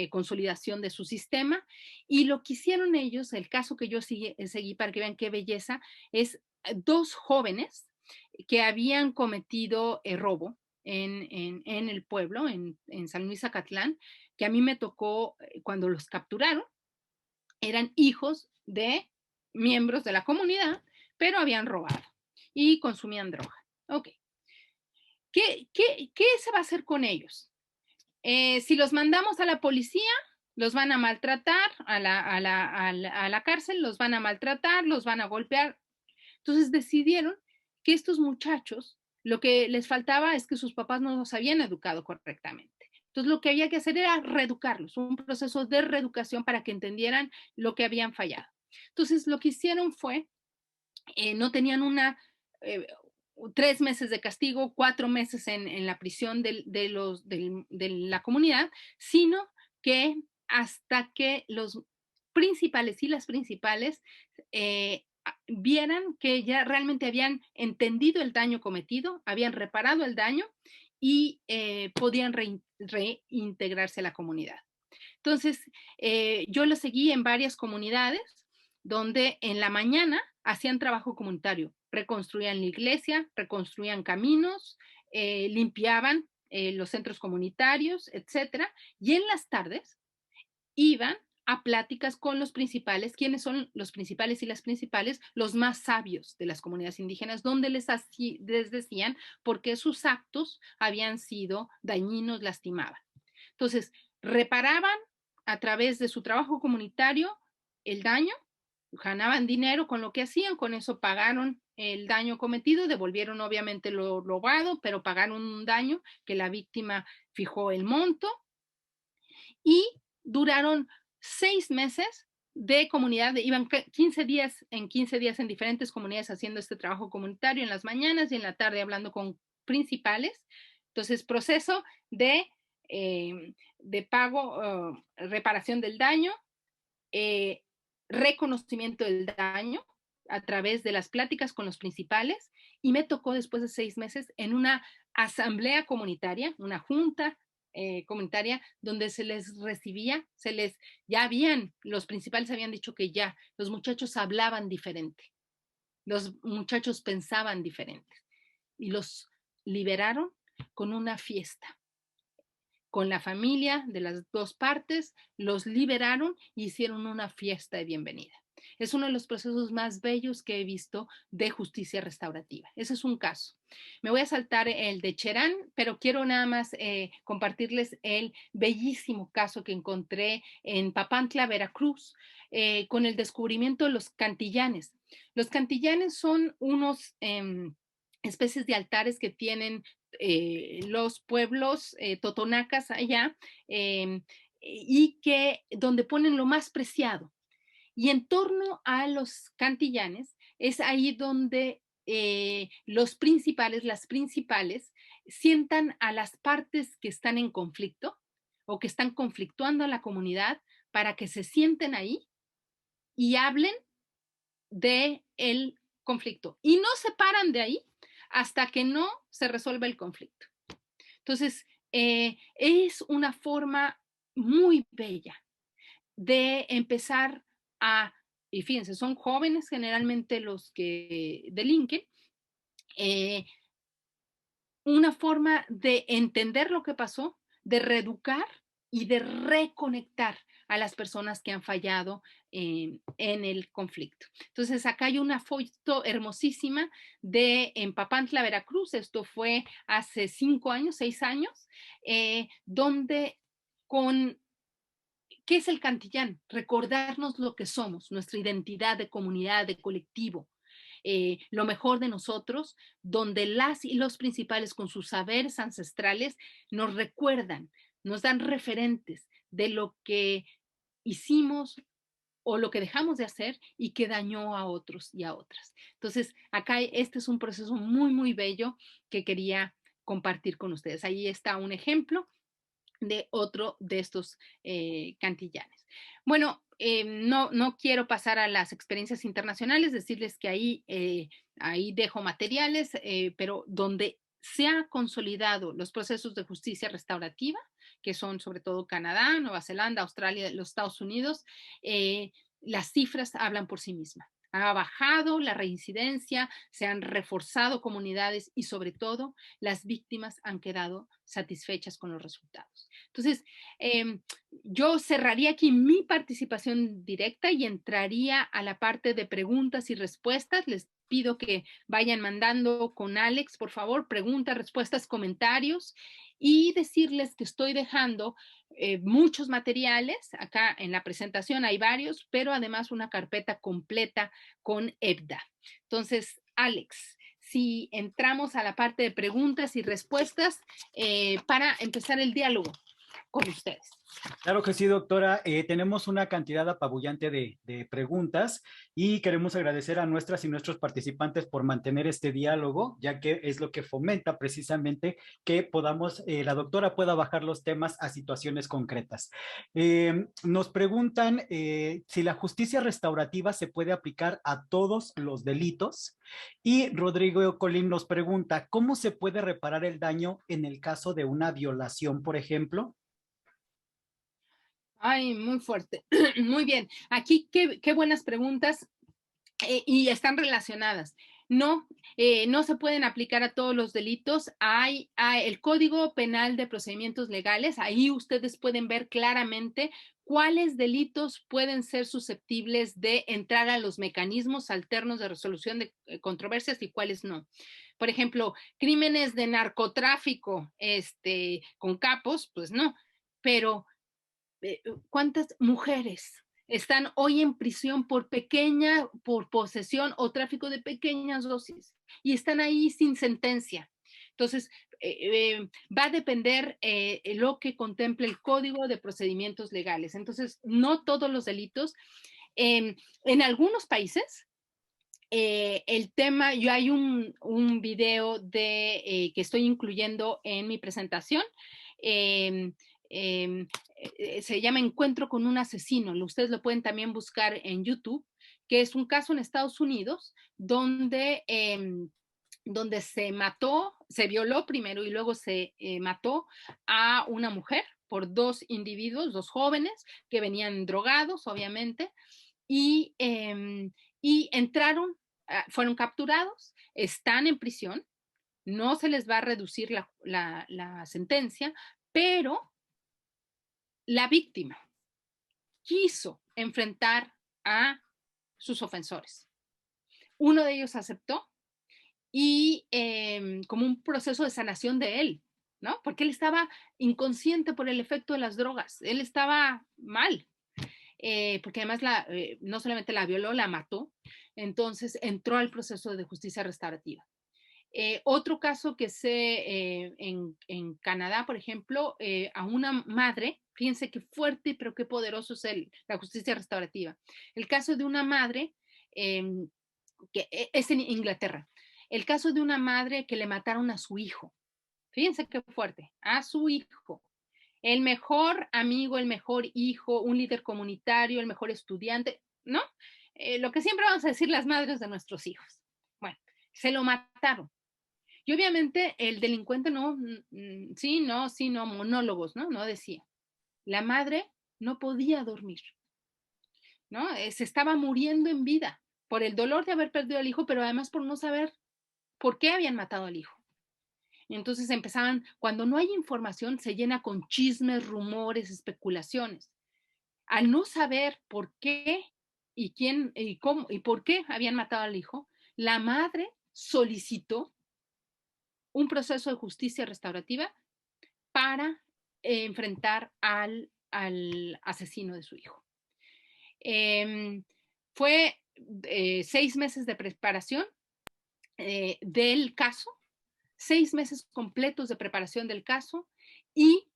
consolidación de su sistema. Y lo que hicieron ellos, el caso que yo seguí para que vean qué belleza, es 2 jóvenes que habían cometido robo en el pueblo, en San Luis Acatlán, que a mí me tocó cuando los capturaron. Eran hijos de miembros de la comunidad, pero habían robado y consumían droga. Ok. ¿Qué se va a hacer con ellos? Si los mandamos a la policía, los van a maltratar, a la cárcel, los van a maltratar, los van a golpear. Entonces decidieron que estos muchachos, lo que les faltaba es que sus papás no los habían educado correctamente. Entonces lo que había que hacer era reeducarlos, un proceso de reeducación para que entendieran lo que habían fallado. Entonces lo que hicieron fue, no tenían 3 meses de castigo, 4 meses en la prisión de la comunidad, sino que hasta que los principales y las principales vieran que ya realmente habían entendido el daño cometido, habían reparado el daño y podían reintegrarse a la comunidad. Entonces, yo lo seguí en varias comunidades donde en la mañana hacían trabajo comunitario, reconstruían la iglesia, reconstruían caminos, limpiaban los centros comunitarios, etcétera, y en las tardes iban a pláticas con los principales. ¿Quiénes son los principales y las principales? Los más sabios de las comunidades indígenas, donde les decían por qué sus actos habían sido dañinos, lastimaban. Entonces, reparaban a través de su trabajo comunitario el daño, ganaban dinero con lo que hacían, con eso pagaron el daño cometido, devolvieron obviamente lo robado, pero pagaron un daño que la víctima fijó el monto y duraron 6 meses de comunidad, iban 15 días en diferentes comunidades haciendo este trabajo comunitario en las mañanas y en la tarde hablando con principales. Entonces, proceso de pago, reparación del daño, reconocimiento del daño a través de las pláticas con los principales, y me tocó después de 6 meses en una asamblea comunitaria, una junta comunitaria, donde se les recibía, los principales habían dicho que ya, los muchachos hablaban diferente, los muchachos pensaban diferente, y los liberaron con una fiesta. Con la familia de las dos partes, los liberaron y hicieron una fiesta de bienvenida. Es uno de los procesos más bellos que he visto de justicia restaurativa. Ese es un caso. Me voy a saltar el de Cherán, pero quiero nada más compartirles el bellísimo caso que encontré en Papantla, Veracruz, con el descubrimiento de los cantillanes. Los cantillanes son unos especies de altares que tienen los pueblos totonacas allá, y que donde ponen lo más preciado. Y en torno a los cantillanes es ahí donde las principales, sientan a las partes que están en conflicto o que están conflictuando a la comunidad para que se sienten ahí y hablen del conflicto. Y no se paran de ahí hasta que no se resuelva el conflicto. Entonces, es una forma muy bella de empezar y fíjense, son jóvenes generalmente los que delinquen, una forma de entender lo que pasó, de reeducar y de reconectar a las personas que han fallado en el conflicto. Entonces, acá hay una foto hermosísima en Papantla, Veracruz. Esto fue hace 6 años, donde ¿qué es el cantillán? Recordarnos lo que somos, nuestra identidad de comunidad, de colectivo. Lo mejor de nosotros, donde las y los principales con sus saberes ancestrales nos recuerdan, nos dan referentes de lo que hicimos o lo que dejamos de hacer y que dañó a otros y a otras. Entonces, acá este es un proceso muy, muy bello que quería compartir con ustedes. Ahí está un ejemplo de otro de estos cantillanes. Bueno, no quiero pasar a las experiencias internacionales, decirles que ahí dejo materiales, pero donde se han consolidado los procesos de justicia restaurativa, que son sobre todo Canadá, Nueva Zelanda, Australia, los Estados Unidos, las cifras hablan por sí mismas. Ha bajado la reincidencia, se han reforzado comunidades y sobre todo las víctimas han quedado satisfechas con los resultados. Entonces, yo cerraría aquí mi participación directa y entraría a la parte de preguntas y respuestas. Les pido que vayan mandando con Alex, por favor, preguntas, respuestas, comentarios, y decirles que estoy dejando muchos materiales. Acá en la presentación hay varios, pero además una carpeta completa con EBDA. Entonces, Alex, si entramos a la parte de preguntas y respuestas para empezar el diálogo con ustedes. Claro que sí, doctora. Tenemos una cantidad apabullante de preguntas y queremos agradecer a nuestras y nuestros participantes por mantener este diálogo, ya que es lo que fomenta precisamente que podamos, la doctora pueda bajar los temas a situaciones concretas. Nos preguntan si la justicia restaurativa se puede aplicar a todos los delitos, y Rodrigo Colín nos pregunta, ¿cómo se puede reparar el daño en el caso de una violación, por ejemplo? Ay, muy fuerte. Muy bien. Aquí, qué buenas preguntas y están relacionadas. No, no se pueden aplicar a todos los delitos. Hay el Código Penal de Procedimientos Legales. Ahí ustedes pueden ver claramente cuáles delitos pueden ser susceptibles de entrar a los mecanismos alternos de resolución de controversias y cuáles no. Por ejemplo, crímenes de narcotráfico, con capos, pues no, pero ¿cuántas mujeres están hoy en prisión por posesión o tráfico de pequeñas dosis y están ahí sin sentencia? Entonces, va a depender lo que contemple el Código de Procedimientos Legales. Entonces, no todos los delitos. En algunos países, el tema, yo hay un video que estoy incluyendo en mi presentación. Eh, eh, Se llama Encuentro con un asesino. Ustedes lo pueden también buscar en YouTube, que es un caso en Estados Unidos donde se violó primero y luego se mató a una mujer por dos individuos, dos jóvenes que venían drogados, obviamente, y, y entraron, fueron capturados, están en prisión, no se les va a reducir la sentencia, pero la víctima quiso enfrentar a sus ofensores. Uno de ellos aceptó y como un proceso de sanación de él, ¿no? Porque él estaba inconsciente por el efecto de las drogas, él estaba mal, porque además no solamente la violó, la mató, entonces entró al proceso de justicia restaurativa. Otro caso que sé en Canadá, por ejemplo, a una madre, fíjense qué fuerte, pero qué poderoso es la justicia restaurativa. El caso de una madre, que es en Inglaterra, el caso de una madre que le mataron a su hijo. Fíjense qué fuerte, a su hijo. El mejor amigo, el mejor hijo, un líder comunitario, el mejor estudiante, ¿no? Lo que siempre vamos a decir las madres de nuestros hijos. Bueno, se lo mataron. Y obviamente el delincuente sí, no, monólogos, ¿no? No decía. La madre no podía dormir, ¿no? Se estaba muriendo en vida por el dolor de haber perdido al hijo, pero además por no saber por qué habían matado al hijo. Y entonces empezaban, cuando no hay información, se llena con chismes, rumores, especulaciones. Al no saber por qué y quién y cómo y por qué habían matado al hijo, la madre solicitó un proceso de justicia restaurativa para enfrentar al asesino de su hijo. Fue 6 meses de preparación del caso, 6 meses completos de preparación del caso, y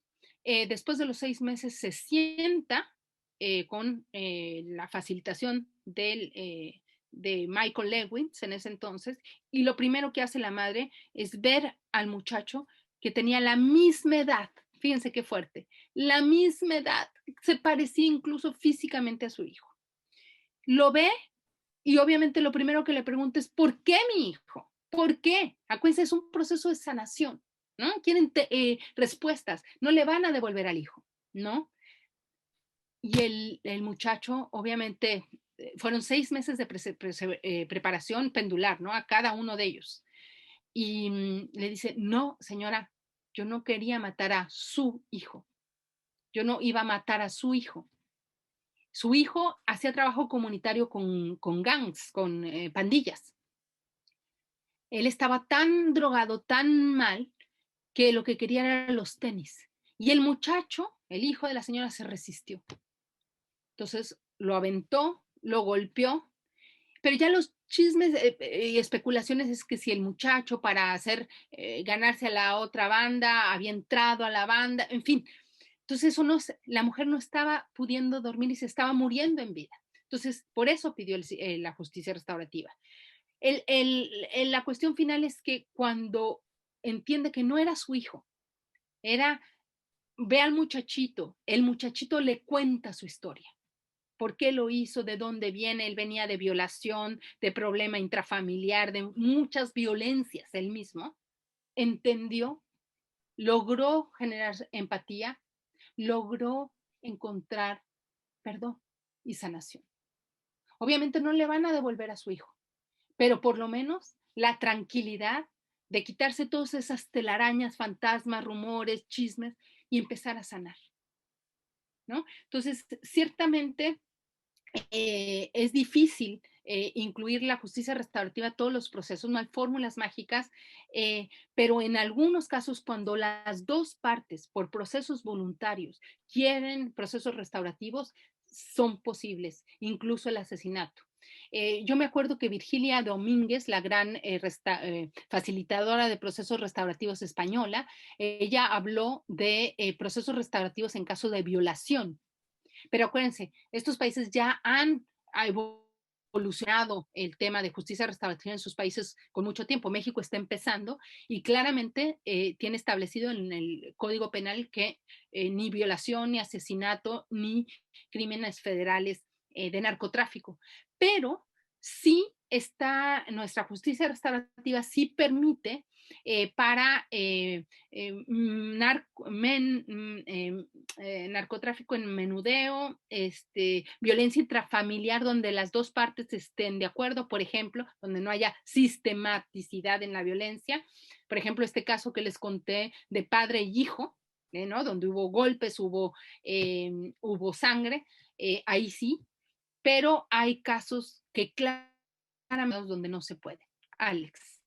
después de los 6 meses se sienta con la facilitación de Michael Lewis en ese entonces, y lo primero que hace la madre es ver al muchacho que tenía la misma edad. Fíjense qué fuerte, la misma edad, se parecía incluso físicamente a su hijo. Lo ve y obviamente lo primero que le pregunta es, ¿por qué mi hijo? ¿Por qué? Acuérdense, es un proceso de sanación, ¿no? Quieren respuestas, no le van a devolver al hijo, ¿no? Y el muchacho, obviamente, fueron 6 meses de preparación pendular, ¿no? A cada uno de ellos. Y le dice, no, señora, yo no quería matar a su hijo. Yo no iba a matar a su hijo. Su hijo hacía trabajo comunitario con gangs, con pandillas. Él estaba tan drogado, tan mal, que lo que quería eran los tenis. Y el muchacho, el hijo de la señora, se resistió. Entonces lo aventó, lo golpeó, pero ya los chismes y especulaciones es que si el muchacho para ganarse a la otra banda había entrado a la banda, en fin. Entonces la mujer no estaba pudiendo dormir y se estaba muriendo en vida. Entonces, por eso pidió la justicia restaurativa. La cuestión final es que cuando entiende que no era su hijo, ve al muchachito, el muchachito le cuenta su historia. ¿Por qué lo hizo? ¿De dónde viene? Él venía de violación, de problema intrafamiliar, de muchas violencias él mismo. Entendió, logró generar empatía, logró encontrar perdón y sanación. Obviamente no le van a devolver a su hijo, pero por lo menos la tranquilidad de quitarse todas esas telarañas, fantasmas, rumores, chismes y empezar a sanar, ¿no? Entonces, ciertamente es difícil incluir la justicia restaurativa a todos los procesos, no hay fórmulas mágicas, pero en algunos casos cuando las dos partes por procesos voluntarios quieren procesos restaurativos, son posibles, incluso el asesinato. Yo me acuerdo que Virgilia Domínguez, la gran facilitadora de procesos restaurativos española, ella habló de procesos restaurativos en caso de violación. Pero acuérdense, estos países ya han evolucionado el tema de justicia restaurativa en sus países con mucho tiempo. México está empezando y claramente tiene establecido en el Código Penal que ni violación, ni asesinato, ni crímenes federales de narcotráfico. Pero sí está, nuestra justicia restaurativa sí permite para narcotráfico en menudeo, violencia intrafamiliar donde las dos partes estén de acuerdo, por ejemplo, donde no haya sistematicidad en la violencia. Por ejemplo, este caso que les conté de padre y hijo, ¿no? Donde hubo golpes, hubo sangre, ahí sí, pero hay casos que claramente donde no se puede. Alex.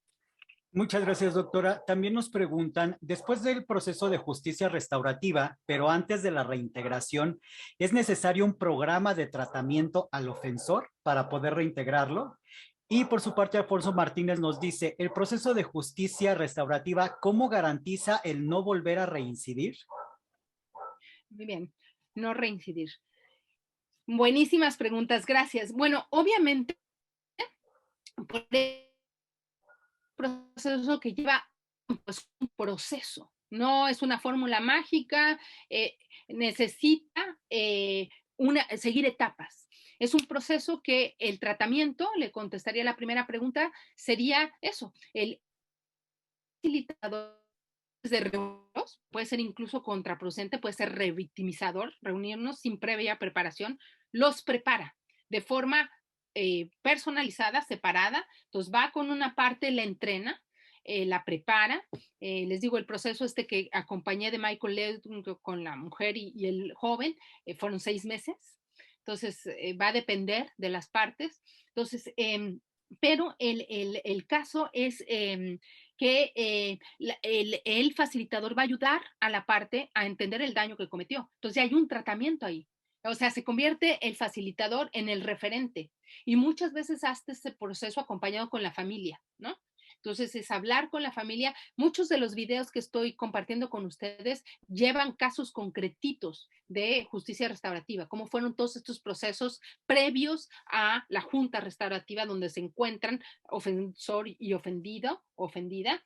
Muchas gracias, doctora. También nos preguntan, después del proceso de justicia restaurativa, pero antes de la reintegración, ¿es necesario un programa de tratamiento al ofensor para poder reintegrarlo? Y por su parte, Alfonso Martínez nos dice, el proceso de justicia restaurativa, ¿cómo garantiza el no volver a reincidir? Muy bien, no reincidir. Buenísimas preguntas, gracias. Bueno, obviamente, por el proceso que lleva pues, un proceso, no es una fórmula mágica, necesita seguir etapas. Es un proceso que el tratamiento, le contestaría la primera pregunta, sería eso, el facilitador de reunirnos, puede ser incluso contraproducente, puede ser revictimizador, reunirnos sin previa preparación, los prepara de forma personalizada, separada, entonces va con una parte, la entrena, la prepara, les digo, el proceso que acompañé de Michael Ledung con la mujer y el joven, fueron 6 meses, entonces va a depender de las partes, entonces, pero el caso es que el facilitador va a ayudar a la parte a entender el daño que cometió. Entonces hay un tratamiento ahí. O sea, se convierte el facilitador en el referente y muchas veces hasta ese proceso acompañado con la familia, ¿no? Entonces es hablar con la familia. Muchos de los videos que estoy compartiendo con ustedes llevan casos concretitos de justicia restaurativa, cómo fueron todos estos procesos previos a la junta restaurativa donde se encuentran ofensor y ofendido, ofendida.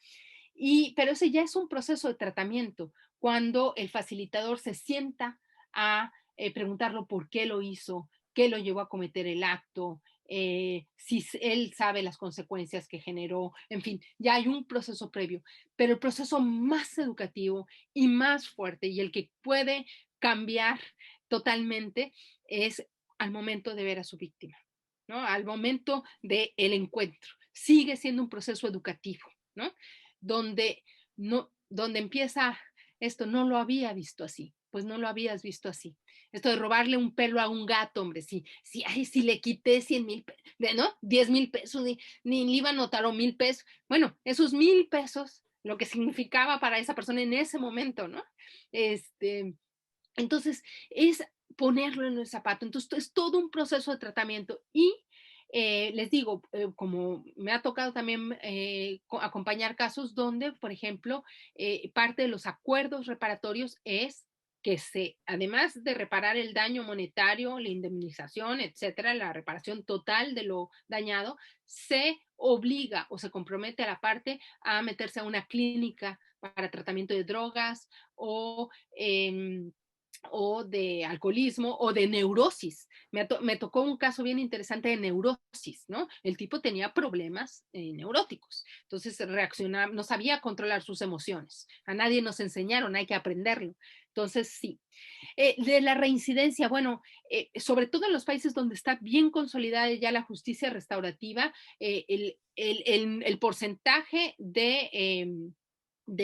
Pero ese ya es un proceso de tratamiento, cuando el facilitador se sienta a preguntarlo por qué lo hizo, qué lo llevó a cometer el acto, si él sabe las consecuencias que generó, en fin, ya hay un proceso previo, pero el proceso más educativo y más fuerte y el que puede cambiar totalmente es al momento de ver a su víctima, ¿no? Al momento del encuentro. Sigue siendo un proceso educativo, ¿no? Donde empieza esto, no lo había visto así, pues no lo habías visto así. Esto de robarle un pelo a un gato, hombre, si le quité 100,000, ¿no? 10,000 pesos, ni le iba a notar o 1,000 pesos. Bueno, esos 1,000 pesos, lo que significaba para esa persona en ese momento, ¿no? Entonces, es ponerlo en el zapato. Entonces, es todo un proceso de tratamiento y les digo, como me ha tocado también acompañar casos donde, por ejemplo, parte de los acuerdos reparatorios es además de reparar el daño monetario, la indemnización, etcétera, la reparación total de lo dañado, se obliga o se compromete a la parte a meterse a una clínica para tratamiento de drogas o de alcoholismo o de neurosis. Me tocó un caso bien interesante de neurosis, ¿no? El tipo tenía problemas neuróticos, entonces reaccionaba, no sabía controlar sus emociones. A nadie nos enseñaron, hay que aprenderlo. Entonces, sí. De la reincidencia, bueno, sobre todo en los países donde está bien consolidada ya la justicia restaurativa, el porcentaje de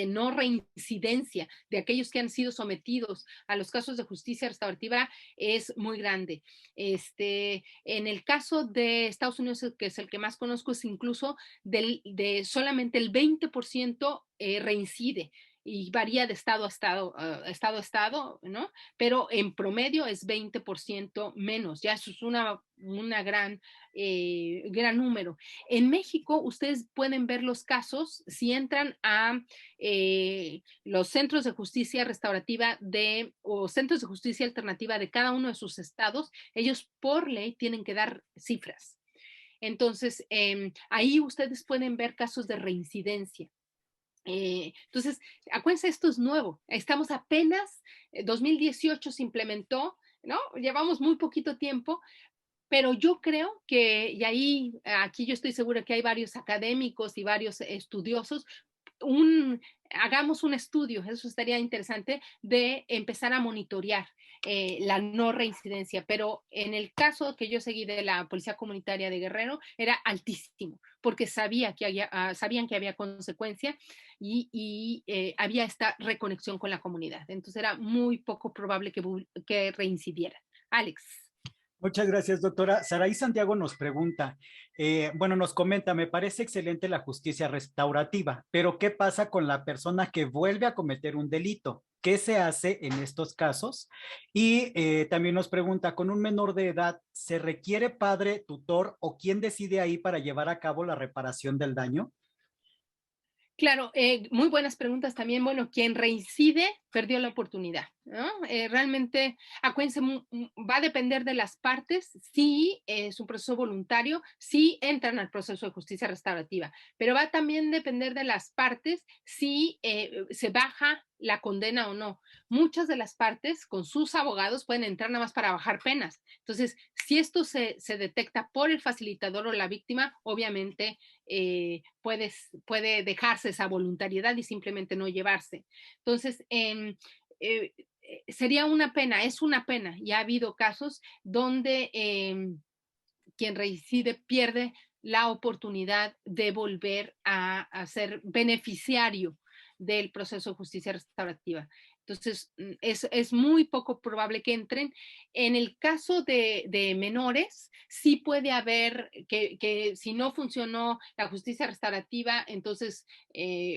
no reincidencia de aquellos que han sido sometidos a los casos de justicia restaurativa es muy grande. En el caso de Estados Unidos, que es el que más conozco, es incluso de solamente el 20% reincide y varía de estado a estado, ¿no? Pero en promedio es 20% menos, ya eso es una gran número. En México, ustedes pueden ver los casos si entran a los centros de justicia restaurativa o centros de justicia alternativa de cada uno de sus estados, ellos por ley tienen que dar cifras. Entonces, ahí ustedes pueden ver casos de reincidencia. Entonces, acuérdense, esto es nuevo. Estamos apenas, 2018 se implementó, ¿no? Llevamos muy poquito tiempo, pero yo creo que, y ahí, aquí yo estoy segura que hay varios académicos y varios estudiosos, hagamos un estudio, eso estaría interesante, de empezar a monitorear la no reincidencia, pero en el caso que yo seguí de la Policía Comunitaria de Guerrero, era altísimo, porque sabían que había consecuencia y había esta reconexión con la comunidad, entonces era muy poco probable que reincidiera. Alex. Muchas gracias, doctora. Saraí Santiago nos pregunta, bueno, nos comenta, me parece excelente la justicia restaurativa, pero ¿qué pasa con la persona que vuelve a cometer un delito? ¿Qué se hace en estos casos? Y también nos pregunta, ¿con un menor de edad se requiere padre, tutor o quién decide ahí para llevar a cabo la reparación del daño? Claro, muy buenas preguntas también. Bueno, quien reincide perdió la oportunidad, ¿no? Realmente, acuérdense, va a depender de las partes. Si es un proceso voluntario, si entran al proceso de justicia restaurativa, pero va también a depender de las partes si se baja la condena o no. Muchas de las partes con sus abogados pueden entrar nada más para bajar penas. Entonces, si esto se detecta por el facilitador o la víctima, obviamente puede dejarse esa voluntariedad y simplemente no llevarse. Entonces, sería una pena, es una pena, y ha habido casos donde quien reincide pierde la oportunidad de volver a ser beneficiario del proceso de justicia restaurativa. Entonces, es muy poco probable que entren. En el caso de menores, sí puede haber que si no funcionó la justicia restaurativa, entonces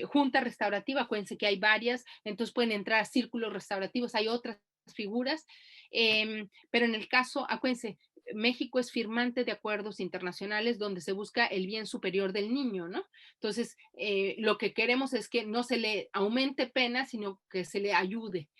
junta restaurativa, acuérdense que hay varias, entonces pueden entrar círculos restaurativos, hay otras figuras, pero en el caso, acuérdense, México es firmante de acuerdos internacionales donde se busca el bien superior del niño, ¿no? Entonces, lo que queremos es que no se le aumente pena, sino que se le ayude.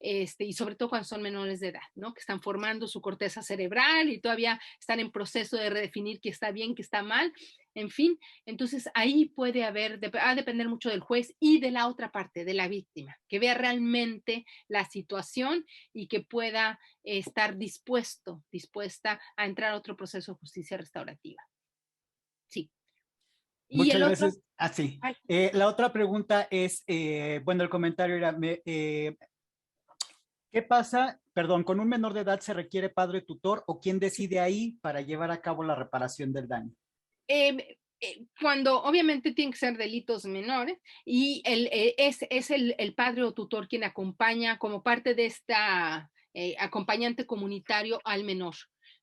Y sobre todo cuando son menores de edad, ¿no? Que están formando su corteza cerebral y todavía están en proceso de redefinir qué está bien, qué está mal, en fin. Entonces ahí puede haber, va a depender mucho del juez y de la otra parte, de la víctima, que vea realmente la situación y que pueda estar dispuesta a entrar a otro proceso de justicia restaurativa. Sí. Y Muchas el otro, gracias. Sí. La otra pregunta es, bueno, el comentario era, ¿qué pasa? Perdón, ¿con un menor de edad se requiere padre tutor o quién decide ahí para llevar a cabo la reparación del daño? Cuando obviamente tienen que ser delitos menores y es el padre o tutor quien acompaña como parte de esta acompañante comunitario al menor,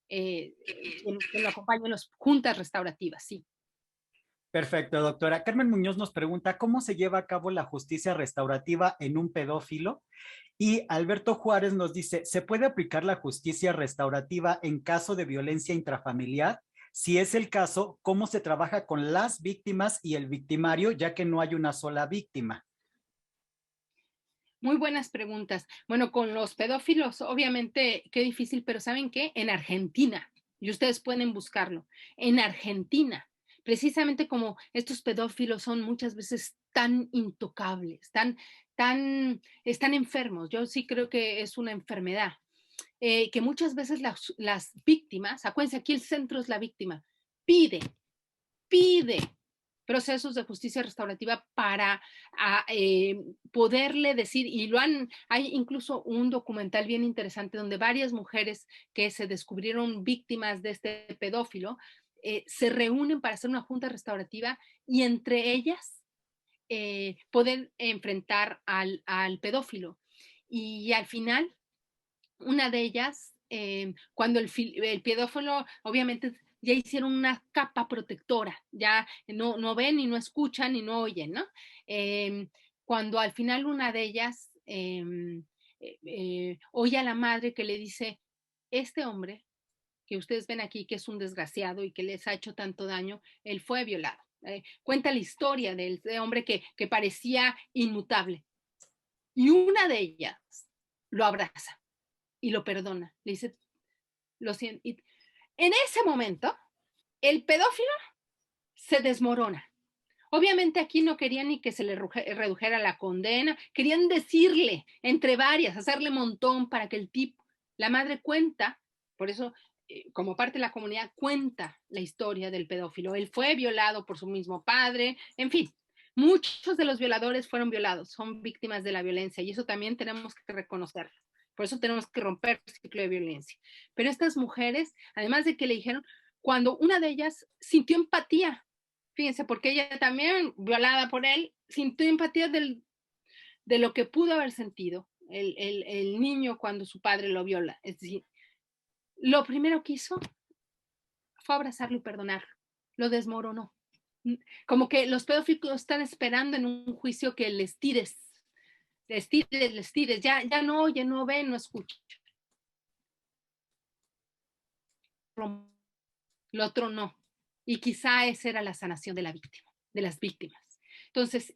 quien lo acompaña en las juntas restaurativas, sí. Perfecto, doctora. Carmen Muñoz nos pregunta, ¿cómo se lleva a cabo la justicia restaurativa en un pedófilo? Y Alberto Juárez nos dice, ¿se puede aplicar la justicia restaurativa en caso de violencia intrafamiliar? Si es el caso, ¿cómo se trabaja con las víctimas y el victimario, ya que no hay una sola víctima? Muy buenas preguntas. Bueno, con los pedófilos, obviamente, qué difícil, pero ¿saben qué? En Argentina, y ustedes pueden buscarlo, en Argentina, precisamente como estos pedófilos son muchas veces tan intocables, están enfermos. Yo sí creo que es una enfermedad, que muchas veces las víctimas, acuérdense, aquí el centro es la víctima, pide pide procesos de justicia restaurativa para poderle decir, hay incluso un documental bien interesante donde varias mujeres que se descubrieron víctimas de este pedófilo se reúnen para hacer una junta restaurativa y entre ellas poder enfrentar al pedófilo. Y al final una de ellas, cuando el pedófilo, obviamente, ya hicieron una capa protectora, ya no ven y no escuchan y no oyen, ¿no? Cuando al final una de ellas oye a la madre que le dice, este hombre que ustedes ven aquí, que es un desgraciado y que les ha hecho tanto daño, él fue violado. Cuenta la historia de hombre que parecía inmutable. Y una de ellas lo abraza y lo perdona. Le dice, lo siento. Y en ese momento, el pedófilo se desmorona. Obviamente aquí no querían ni que se le redujera la condena, querían decirle entre varias, hacerle montón para que el tipo, la madre cuenta, por eso como parte de la comunidad cuenta la historia del pedófilo. Él fue violado por su mismo padre, en fin, muchos de los violadores fueron violados, son víctimas de la violencia y eso también tenemos que reconocerlo. Por eso tenemos que romper el ciclo de violencia. Pero estas mujeres, además de que le dijeron, cuando una de ellas sintió empatía, fíjense, porque ella también, violada por él, sintió empatía de lo que pudo haber sentido el niño cuando su padre lo viola. Es decir, lo primero que hizo fue abrazarlo y perdonarlo. Lo desmoronó. Como que los pedófilos están esperando en un juicio que les tires, ya no oye, no ve, no escucha. Lo otro no. Y quizá esa era la sanación de la víctima, de las víctimas. Entonces,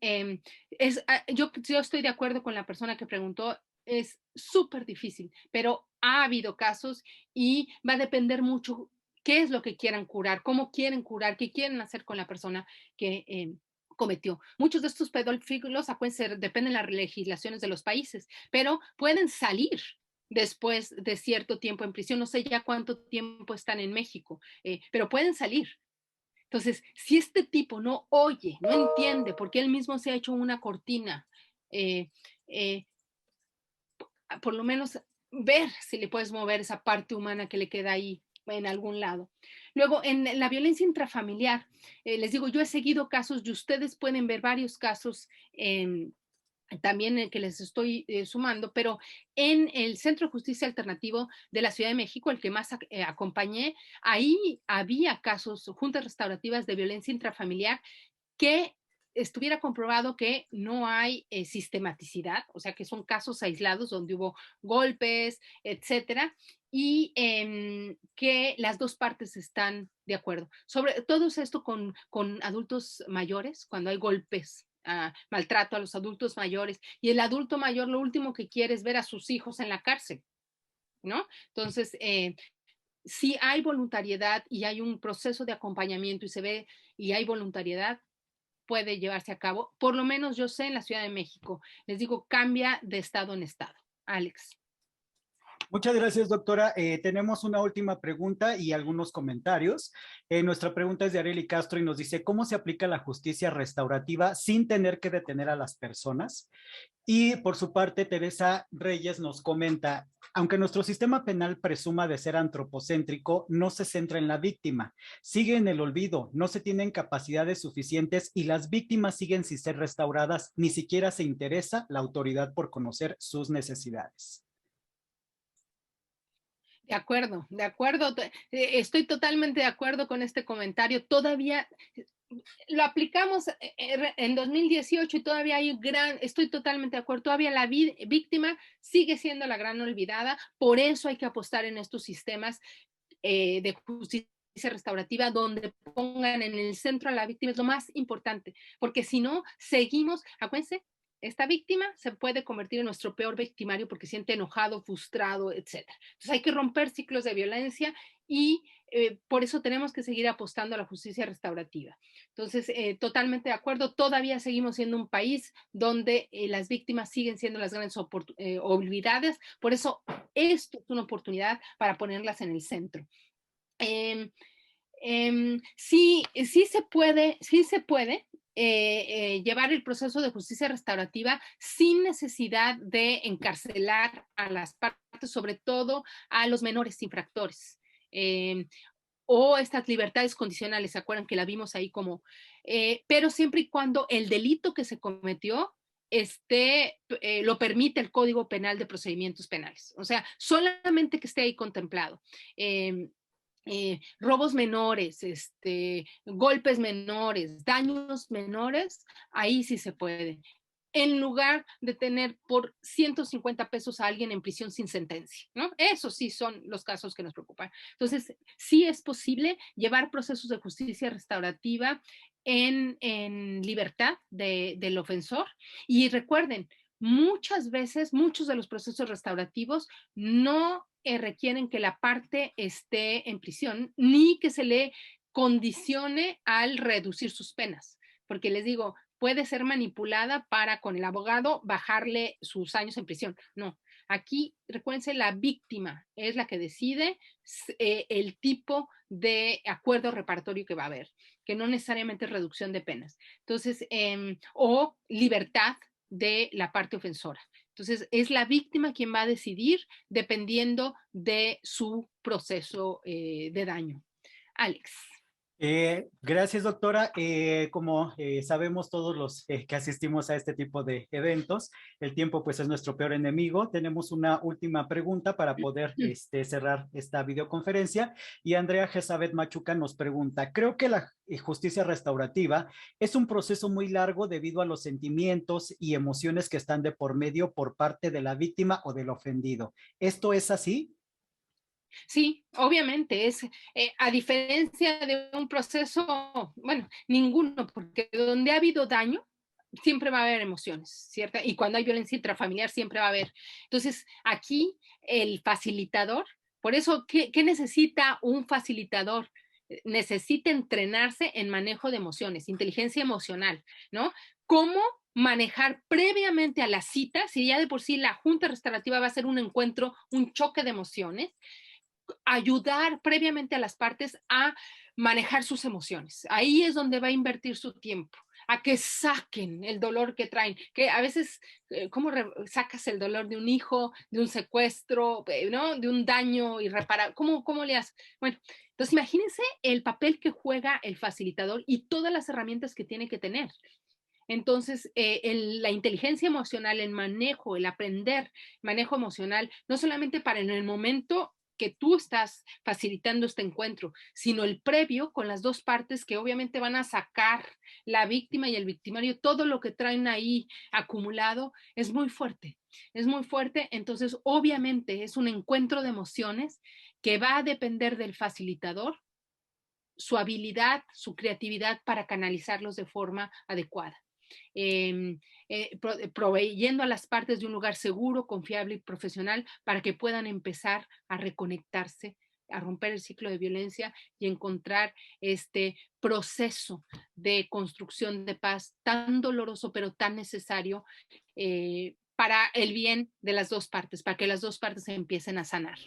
yo estoy de acuerdo con la persona que preguntó, es súper difícil, pero ha habido casos y va a depender mucho qué es lo que quieran curar, cómo quieren curar, qué quieren hacer con la persona que cometió. Muchos de estos pedófilos, acuérdense, dependen de las legislaciones de los países, pero pueden salir después de cierto tiempo en prisión. No sé ya cuánto tiempo están en México, pero pueden salir. Entonces, si este tipo no oye, no entiende, porque él mismo se ha hecho una cortina, eh, eh, por lo menos ver si le puedes mover esa parte humana que le queda ahí en algún lado. Luego, en la violencia intrafamiliar, les digo, yo he seguido casos y ustedes pueden ver varios casos también que les estoy sumando, pero en el Centro de Justicia Alternativo de la Ciudad de México, el que más acompañé, ahí había casos, juntas restaurativas de violencia intrafamiliar que estuviera comprobado que no hay sistematicidad, o sea, que son casos aislados donde hubo golpes, etcétera, y que las dos partes están de acuerdo. Sobre todo esto con adultos mayores, cuando hay golpes, maltrato a los adultos mayores, y el adulto mayor lo último que quiere es ver a sus hijos en la cárcel, ¿no? Entonces, si hay voluntariedad y hay un proceso de acompañamiento y se ve y hay voluntariedad, puede llevarse a cabo. Por lo menos yo sé en la Ciudad de México. Les digo, cambia de estado en estado. Alex. Muchas gracias, doctora. Tenemos una última pregunta y algunos comentarios. Nuestra pregunta es de Arely Castro y nos dice, ¿cómo se aplica la justicia restaurativa sin tener que detener a las personas? Y por su parte, Teresa Reyes nos comenta, aunque nuestro sistema penal presuma de ser antropocéntrico, no se centra en la víctima, sigue en el olvido, no se tienen capacidades suficientes y las víctimas siguen sin ser restauradas, ni siquiera se interesa la autoridad por conocer sus necesidades. De acuerdo, de acuerdo. Estoy totalmente de acuerdo con este comentario. Todavía lo aplicamos en 2018 y todavía hay estoy totalmente de acuerdo, todavía la víctima sigue siendo la gran olvidada, por eso hay que apostar en estos sistemas de justicia restaurativa donde pongan en el centro a la víctima, es lo más importante, porque si no, seguimos, acuérdense, esta víctima se puede convertir en nuestro peor victimario porque siente enojado, frustrado, etcétera. Entonces hay que romper ciclos de violencia y por eso tenemos que seguir apostando a la justicia restaurativa. Entonces, totalmente de acuerdo, todavía seguimos siendo un país donde las víctimas siguen siendo las grandes olvidadas, por eso esto es una oportunidad para ponerlas en el centro. Sí se puede llevar el proceso de justicia restaurativa sin necesidad de encarcelar a las partes, sobre todo a los menores infractores. O estas libertades condicionales, ¿se acuerdan que la vimos ahí como? Pero siempre y cuando el delito que se cometió lo permite el Código Penal de Procedimientos Penales. O sea, solamente que esté ahí contemplado. Robos menores, golpes menores, daños menores, ahí sí se puede. En lugar de tener por 150 pesos a alguien en prisión sin sentencia, ¿no? Esos sí son los casos que nos preocupan. Entonces, sí es posible llevar procesos de justicia restaurativa en libertad del ofensor. Y recuerden, muchas veces, muchos de los procesos restaurativos no requieren que la parte esté en prisión ni que se le condicione al reducir sus penas. Porque les digo, puede ser manipulada para con el abogado bajarle sus años en prisión. No, aquí recuérdense, la víctima es la que decide el tipo de acuerdo reparatorio que va a haber, que no necesariamente es reducción de penas. Entonces, o libertad de la parte ofensora. Entonces, es la víctima quien va a decidir dependiendo de su proceso de daño. Alex. Gracias, doctora. Como sabemos todos los que asistimos a este tipo de eventos, el tiempo pues es nuestro peor enemigo. Tenemos una última pregunta para poder cerrar esta videoconferencia y Andrea Jezabet Machuca nos pregunta, creo que la justicia restaurativa es un proceso muy largo debido a los sentimientos y emociones que están de por medio por parte de la víctima o del ofendido. ¿Esto es así? Sí, obviamente, a diferencia de un proceso, bueno, ninguno, porque donde ha habido daño, siempre va a haber emociones, ¿cierto? Y cuando hay violencia intrafamiliar, siempre va a haber. Entonces, aquí el facilitador, por eso, ¿qué necesita un facilitador? Necesita entrenarse en manejo de emociones, inteligencia emocional, ¿no? ¿Cómo manejar previamente a la cita, si ya de por sí la junta restaurativa va a ser un encuentro, un choque de emociones? Ayudar previamente a las partes a manejar sus emociones. Ahí es donde va a invertir su tiempo, a que saquen el dolor que traen, que a veces, ¿cómo sacas el dolor de un hijo, de un secuestro, ¿no? De un daño irreparable? ¿Cómo le haces? Bueno, entonces imagínense el papel que juega el facilitador y todas las herramientas que tiene que tener. Entonces, la inteligencia emocional, el manejo, el aprender manejo emocional, no solamente para en el momento que tú estás facilitando este encuentro, sino el previo con las dos partes que obviamente van a sacar la víctima y el victimario, todo lo que traen ahí acumulado es muy fuerte, es muy fuerte. Entonces, obviamente es un encuentro de emociones que va a depender del facilitador, su habilidad, su creatividad para canalizarlos de forma adecuada. Proveyendo a las partes de un lugar seguro, confiable y profesional para que puedan empezar a reconectarse, a romper el ciclo de violencia y encontrar este proceso de construcción de paz tan doloroso pero tan necesario para el bien de las dos partes, para que las dos partes se empiecen a sanar.